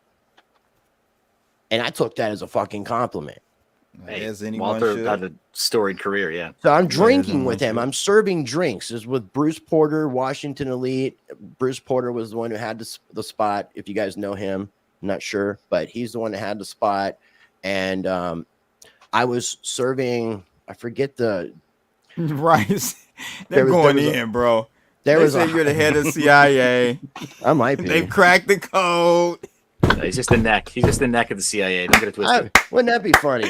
And I took that as a fucking compliment. Hey, As anyone Walter should. had a storied career, yeah. So I'm drinking with him. should. I'm serving drinks. This is with Bruce Porter, Washington Elite. Bruce Porter was the one who had the spot. If you guys know him, I'm not sure, but he's the one that had the spot. And I was serving, I forget the Rice. They're There was- going there was in, bro. there They was say a, you're the head of CIA. I might be. They've cracked the code. He's just the neck. He's just the neck of the CIA. Don't get it twisted. Wouldn't that be funny?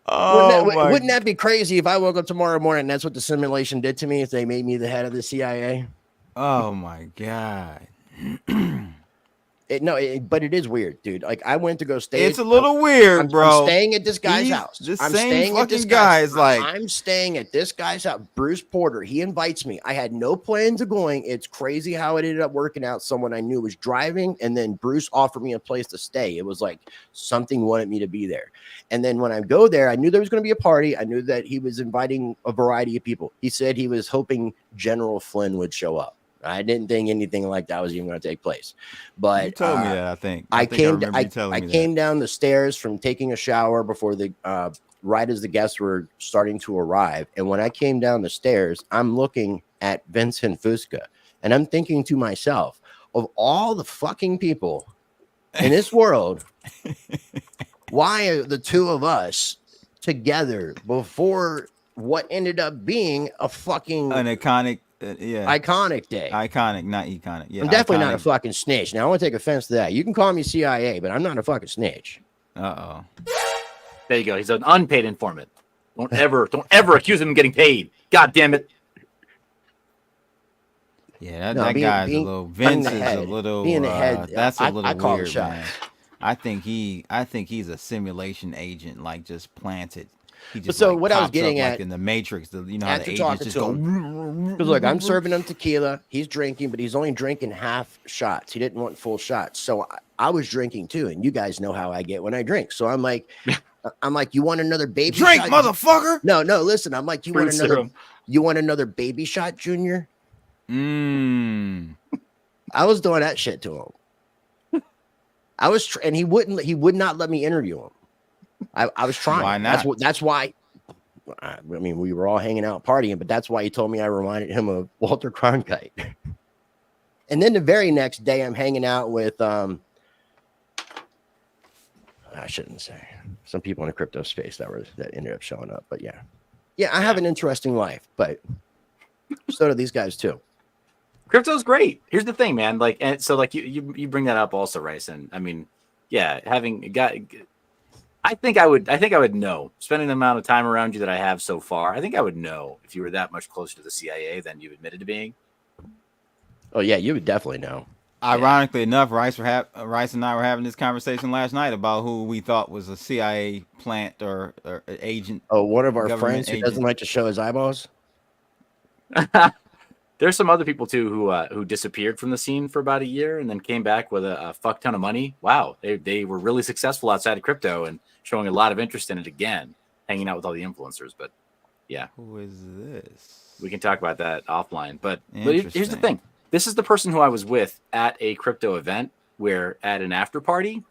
Oh my! Wouldn't that be crazy if I woke up tomorrow morning and that's what the simulation did to me if they made me the head of the CIA? Oh my God! But it is weird, dude. Like I went to go stay. It's a little weird, I'm bro. staying at this guy's He's house. the I'm same staying at this fucking guy is like- I'm staying at this guy's house. Bruce Porter. He invites me. I had no plans of going. It's crazy how it ended up working out. Someone I knew was driving, and then Bruce offered me a place to stay. It was like something wanted me to be there. And then when I go there, I knew there was going to be a party. I knew that he was inviting a variety of people. He said he was hoping General Flynn would show up. I didn't think anything like that was even going to take place. But You told me that. I think I remember you telling me came down the stairs from taking a shower before the right as the guests were starting to arrive. And when I came down the stairs, I'm looking at Vincent Fusca and I'm thinking to myself, of all the fucking people in this world, why are the two of us together before what ended up being a fucking an iconic, iconic day? Iconic, not iconic. Yeah, I'm definitely not a iconic. fucking snitch. Now I want to take offense to that. You can call me CIA, but I'm not a fucking snitch. Uh-oh. There you go. He's an unpaid informant. Don't ever accuse him of getting paid. God damn it. Yeah, No, that being- guy's being- a little. being Vince the is head- a little. being the head, That's a I little call the weird, shots. man. I think he's a simulation agent, like just planted. He just so like, what I was pops getting up, at- like in the Matrix, you know how the After agents talking just to go. him, because look, I'm serving him tequila. He's drinking, but he's only drinking half shots. He didn't want full shots, so I was drinking too. And you guys know how I get when I drink. So I'm like, you want another baby Drink, shot? motherfucker. No, listen. I'm like, you Fruit want another? serum. You want another baby shot, Junior? Mmm. I was doing that shit to him. I was, and he would not let me interview him. I was trying. Why not? That's why. I mean, we were all hanging out partying, but that's why he told me I reminded him of Walter Cronkite. And then the very next day, I'm hanging out with I shouldn't say, some people in the crypto space that ended up showing up. But yeah, I have an interesting life, but so do these guys too. Crypto's great. Here's the thing, man. Like, and so like you bring that up also, Rice. And I mean, yeah, I think I would know, spending the amount of time around you that I have so far. I think I would know if you were that much closer to the CIA than you admitted to being. Oh yeah, you would definitely know. Ironically enough, Rice and I were having this conversation last night about who we thought was a CIA plant or agent. Oh, one of our Government friends who agent. doesn't like to show his eyeballs. There's some other people too who disappeared from the scene for about a year and then came back with a fuck ton of money. Wow, they were really successful outside of crypto and showing a lot of interest in it again, hanging out with all the influencers. But yeah, Who is this? we can talk about that offline. But here's the Interesting. thing: this is the person who I was with at a crypto event where, at an after party,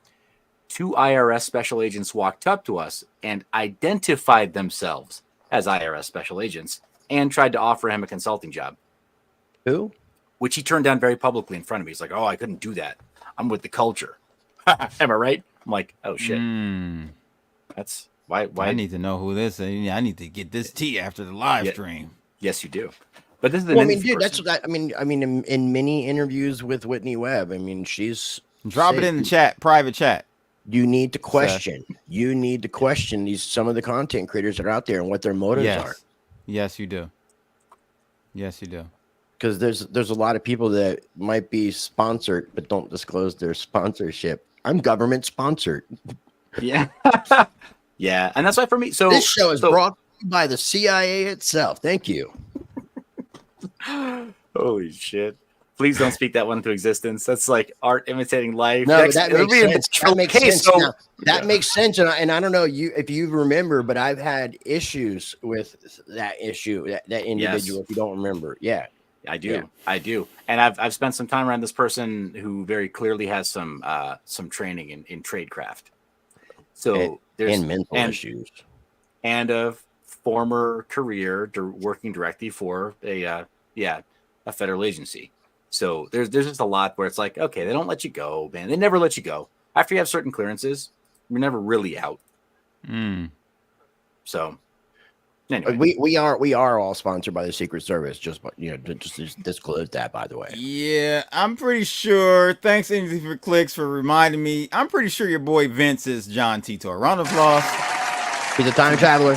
2 IRS special agents walked up to us and identified themselves as IRS special agents and tried to offer him a consulting job, Who? which he turned down very publicly in front of me. He's like, "Oh, I couldn't do that. I'm with the culture." Am I right? I'm like, "Oh shit." Mm, That's why. I need to know who this is. I need to get this tea after the live Yeah. stream. Yes, you do. But this is the. Well, I mean, dude, that's what I mean. In many interviews with Whitney Webb, I mean, she's Drop it in the chat, private chat. You need to question. You need to question some of the content creators that are out there and what their motives are. Yes. Yes, you do. Yes, you do. Because there's a lot of people that might be sponsored but don't disclose their sponsorship. I'm government sponsored. Yeah. Yeah, and that's why for me. So This show is brought to you by the CIA itself. Thank you. Holy shit! Please don't speak that one into existence. That's like art imitating life. No, Next- that it'll makes be in sense. the That makes case, sense. so- Now, that makes sense. And I don't know if you remember, but I've had issues with that issue, that individual. If you don't remember, yeah. I do. Yeah. I do. And I've spent some time around this person who very clearly has some training in tradecraft. So there's mental issues and a former career working directly for a federal agency. So there's just a lot where it's like, okay, they don't let you go, man. They never let you go. After you have certain clearances, you're never really out. So anyway. we are all sponsored by the Secret Service. Just just disclose that, by the way. Yeah, I'm pretty sure. Thanks, Anything for Clicks, for reminding me. I'm pretty sure your boy Vince is John Titor. Round of applause. He's a time traveler.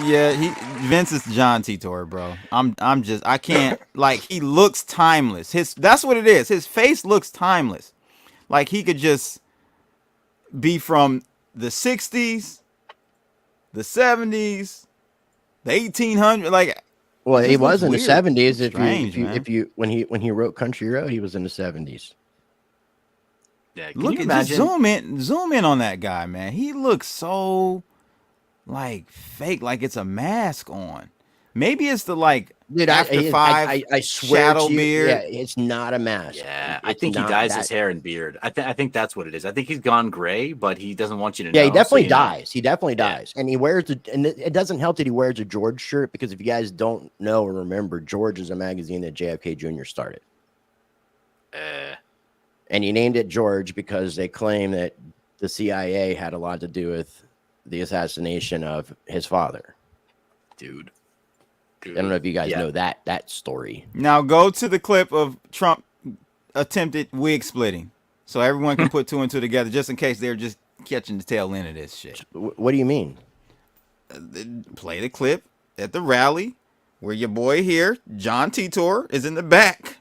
Yeah, Vince is John Titor, bro. I can't, like, he looks timeless. That's what it is. His face looks timeless. Like he could just be from the 60s, the 70s, the 1800s. Like, well, he was in the 70s. When he wrote Country Road, he was in the 70s. Yeah, look at, just zoom in on that guy, man. He looks so like fake, like it's a mask on. Maybe it's the after five. I swear shadow to you, beard. yeah, it's not a mask. Yeah, I think he dyes his hair and beard. I think that's what it is. I think he's gone gray, but he doesn't want you to know. Yeah, he definitely dies. He definitely dies, and he wears and it doesn't help that he wears a George shirt, because if you guys don't know or remember, George is a magazine that JFK Jr. started. And he named it George because they claim that the CIA had a lot to do with the assassination of his father. Dude. I don't know if you guys know that story. Now go to the clip of Trump attempted wig splitting, so everyone can put two and two together, just in case they're just catching the tail end of this shit. What do you mean? Play the clip at the rally where your boy here, John Titor, is in the back.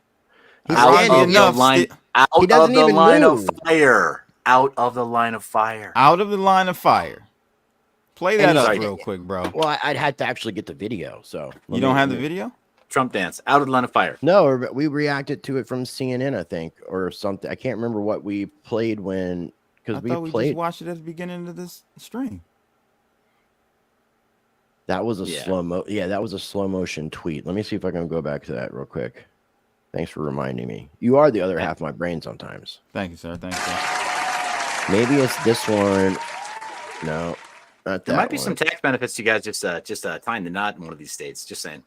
Out of the line of fire. Out of the line of fire. Out of the line of fire. Play that up real quick, bro. Well, I'd have to actually get the video. So you don't have the video? Trump dance. Out of the line of fire. No, we reacted to it from CNN, I think, or something. I can't remember what we played when, because we just watched it at the beginning of this stream. That was a that was a slow motion tweet. Let me see if I can go back to that real quick. Thanks for reminding me. You are the other half of my brain sometimes. Thank you, sir. Thank you, sir. Maybe it's this one. No, not that. There might be some tax benefits to you guys just tying the knot in one of these states. Just saying.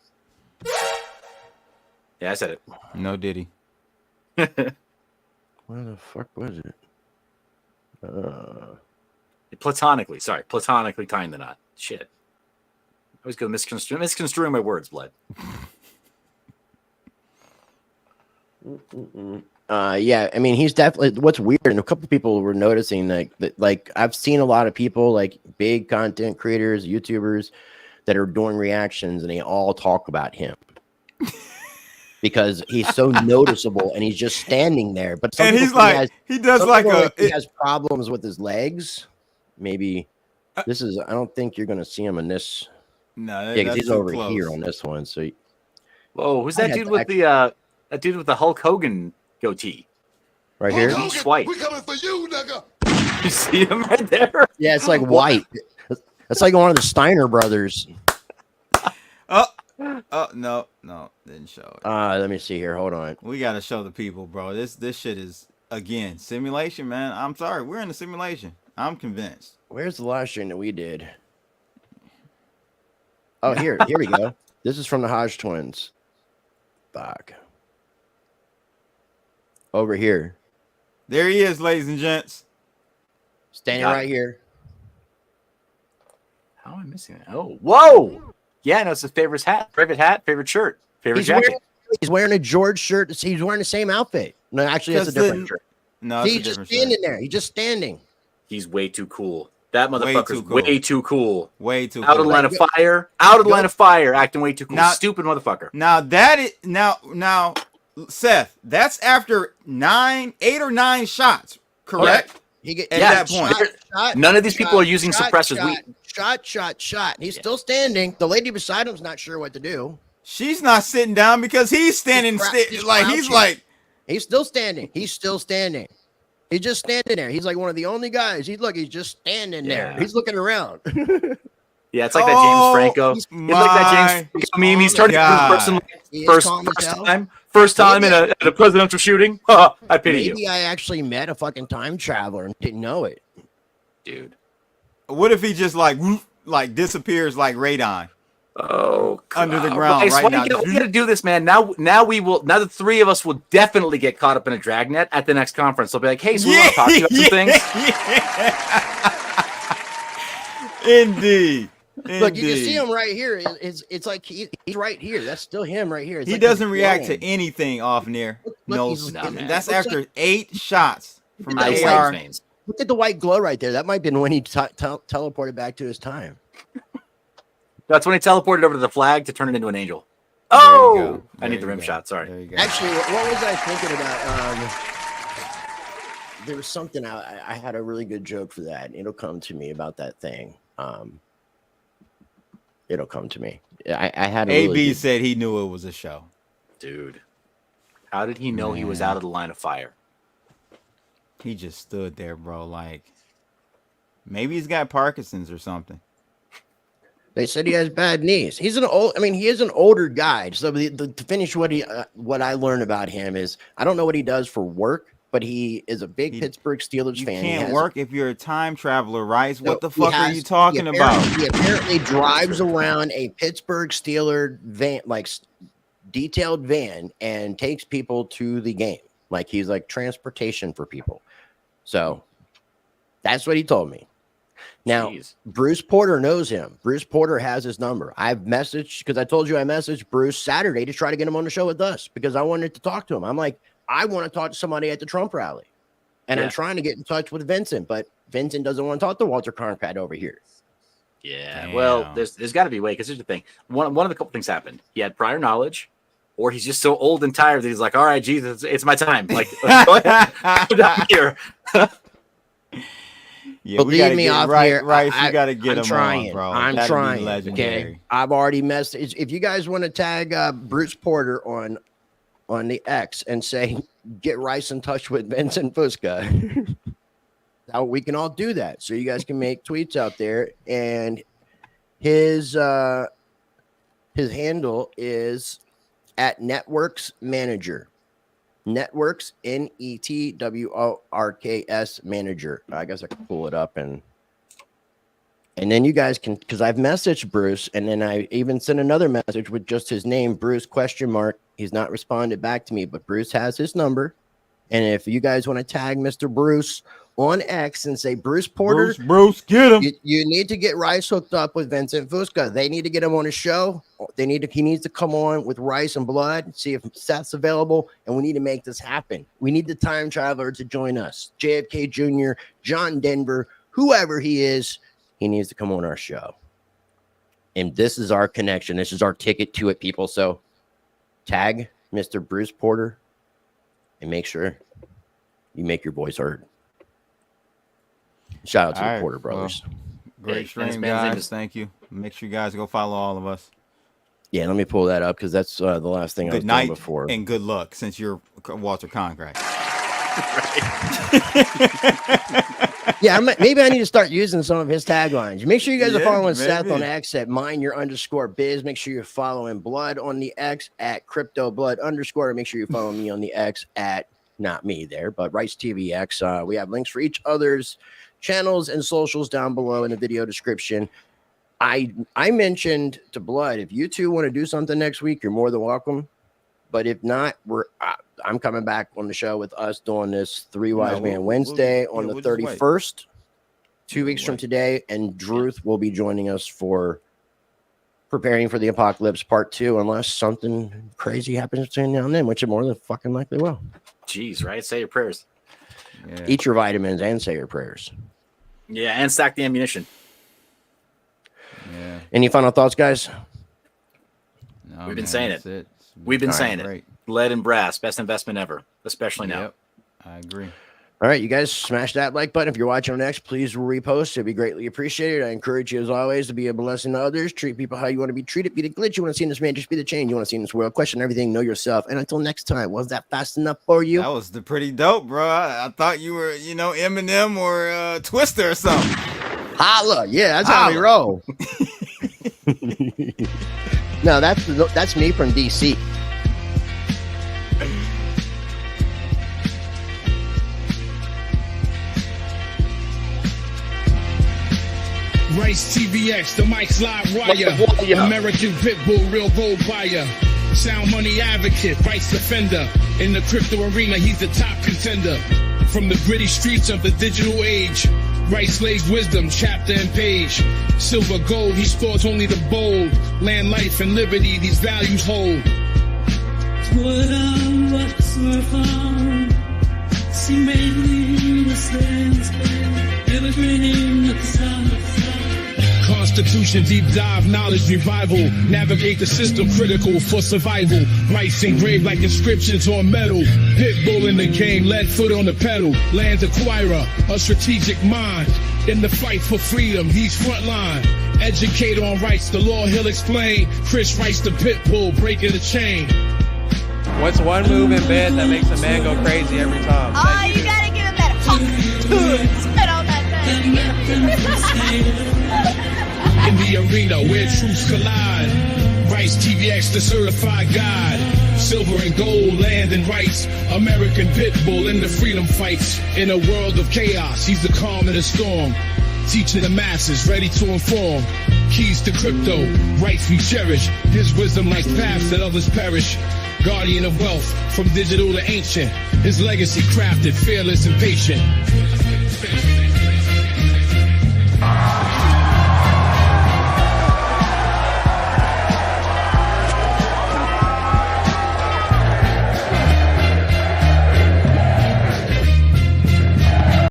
Yeah, I said it. No Diddy. Where the fuck was it? Platonically tying the knot. Shit. I always go misconstruing my words, Blood. Yeah, I mean, he's definitely, what's weird, and a couple people were noticing like I've seen a lot of people, like big content creators, YouTubers, that are doing reactions, and they all talk about him because he's so noticeable, and he's just standing there. But and he's like, he has problems with his legs. Maybe this is. I don't think you're going to see him in this. No, because he's over here on this one. So, whoa, who's that dude with the? That dude with the Hulk Hogan goatee. Right here? He's white. We coming for you, nigga. You see him right there? Yeah, it's like white. It's like one of the Steiner brothers. No, didn't show it. Let me see here. Hold on. We got to show the people, bro. This shit is, again, simulation, man. I'm sorry. We're in a simulation. I'm convinced. Where's the live stream that we did? Oh, here we go. This is from the Hodge twins. Fuck. Over here. There he is, ladies and gents. Standing right here. How am I missing that? Oh, whoa. Yeah, no, it's his favorite hat, favorite shirt, favorite jacket. He's wearing a George shirt. He's wearing the same outfit. No, actually, that's a different shirt. No, he's just standing there. He's just standing. He's way too cool. That motherfucker's way too cool. Way too cool. Out of the line of fire. Out of the line of fire. Acting way too cool. Stupid motherfucker. Now that is now, Seth. That's after 8 or 9 shots. Correct. He get at that point. Shot, none of these people are using suppressors. Shot. He's still standing. The lady beside him's not sure what to do. She's not sitting down because he's standing. He's still standing. He's still standing. He's just standing there. He's like one of the only guys. He's just standing there. He's looking around. Yeah, it's like that James Franco. It's like that James Franco meme. He's turning to this person first time. First time in a presidential shooting. I pity Maybe I actually met a fucking time traveler and didn't know it, dude. What if he just like disappears like radon? Oh, under the ground Bryce, right now. We gotta do this, man. Now the three of us will definitely get caught up in a dragnet at the next conference. They'll be like, hey, so we want to talk to you about some things. Indeed. Look, you can see him right here. It's like he's right here. That's still him right here. It's he like doesn't react to anything off near. Look, That's after like, 8 shots from the AR. Look at the white glow right there. That might have been when he teleported back to his time. That's when he teleported over to the flag to turn it into an angel. I need the rim shot. Sorry. Actually, what was I thinking about? There was something I had a really good joke for that. It'll come to me about that thing. It'll come to me. I had a AB said he knew it was a show. Dude, how did he know he was out of the line of fire? He just stood there, bro. Like maybe he's got Parkinson's or something. They said he has bad knees. He is an older guy. So to finish what I learned about him is I don't know what he does for work, but he is a big Pittsburgh Steelers fan. You can't work if you're a time traveler, Rice. What the fuck are you talking about? He apparently drives around a Pittsburgh Steeler van, like detailed van, and takes people to the game. Like he's like transportation for people. So that's what he told me. Now, Bruce Porter knows him. Bruce Porter has his number. I've messaged, because I told you I messaged Bruce Saturday to try to get him on the show with us because I wanted to talk to him. I'm like, I want to talk to somebody at the Trump rally. And I'm trying to get in touch with Vincent, but Vincent doesn't want to talk to Walter Cronkite over here. Yeah, damn. Well, there's got to be a way, because here's the thing. One of the couple things happened. He had prior knowledge, or he's just so old and tired that he's like, all right, Jesus, it's my time. Like, go ahead. I'm out here. Yeah, believe me, off here, Rice, you got to get him trying, on, bro. I'm That'd trying. Legendary. Okay, I've already messaged. If you guys want to tag Bruce Porter on the X and say, get Rice in touch with Vincent Fusca, now we can all do that. So you guys can make tweets out there, and his handle is at Networks Manager. Networks NETWORKS Manager. I guess I can pull it up and then you guys can, because I've messaged Bruce, and then I even sent another message with just his name, Bruce ? He's not responded back to me, but Bruce has his number. And if you guys want to tag Mr. Bruce on X and say, Bruce Porter, Bruce, get him. You need to get Rice hooked up with Vincent Fusca. They need to get him on a show. He needs to come on with Rice and Blood, see if Seth's available, and we need to make this happen. We need the time traveler to join us. JFK Jr., John Denver, whoever he is, he needs to come on our show. And this is our connection. This is our ticket to it, people. So tag Mr. Bruce Porter and make sure you make your voice heard. Shout out to the Porter brothers. Well, great stream, guys. Thank you. Make sure you guys go follow all of us. Yeah, let me pull that up because that's the last thing I was doing before. And good luck since you're Walter Cronkite. Yeah, maybe I need to start using some of his taglines. Make sure you guys are following Seth on X at MineYour_biz. Make sure you're following Blood on the X at CryptoBlood_. Make sure you follow me on the X at, not me there, but Rice TV X. We have links for each other's channels and socials down below in the video description. I mentioned to Blood, if you two want to do something next week, you're more than welcome. But if not, I'm coming back on the show with us doing this Three Wise Man Wednesday on the 31st, 2 weeks from today, and Drewth will be joining us for preparing for the apocalypse part 2, unless something crazy happens between now and then, which it more than fucking likely will. Jeez, right? Say your prayers. Yeah. Eat your vitamins and say your prayers. Yeah, and stack the ammunition. Yeah. Any final thoughts, guys? No, We've been saying it. We've been saying it. Lead and brass, best investment ever, especially now. Yep, I agree. All right, you guys smash that like button. If you're watching on X, please repost. It'd be greatly appreciated. I encourage you, as always, to be a blessing to others. Treat people how you want to be treated. Be the glitch you want to see in this man. Just be the change you want to see in this world. Question everything. Know yourself. And until next time, was that fast enough for you? That was pretty dope, bro. I thought you were, Eminem or Twister or something. Holla. Yeah, that's how we roll. No, that's me from DC. Rice TVX, the mic's live wire. American Pitbull, real gold buyer. Sound money advocate, rights defender. In the crypto arena, he's the top contender. From the gritty streets of the digital age, Rice lays wisdom, chapter and page. Silver, gold, he stores only the bold. Land, life, and liberty, these values hold. Constitution, deep dive, knowledge revival. Navigate the system, critical for survival. Rights engraved like inscriptions on metal. Pitbull in the game, lead foot on the pedal. Land acquirer, a strategic mind. In the fight for freedom, he's frontline. Educate on rights, the law he'll explain. Chris Rice, the Pitbull, breaking the chain. What's one move in bed that makes a man go crazy every time? Oh, you gotta give him that spit on that thing. In the arena where truths collide, Rice TVX, the certified guide. Silver and gold, land and rights. American Pitbull in the freedom fights. In a world of chaos, he's the calm in the storm. Teaching the masses, ready to inform. Keys to crypto, rights we cherish. His wisdom like paths that others perish. Guardian of wealth, from digital to ancient. His legacy crafted, fearless and patient.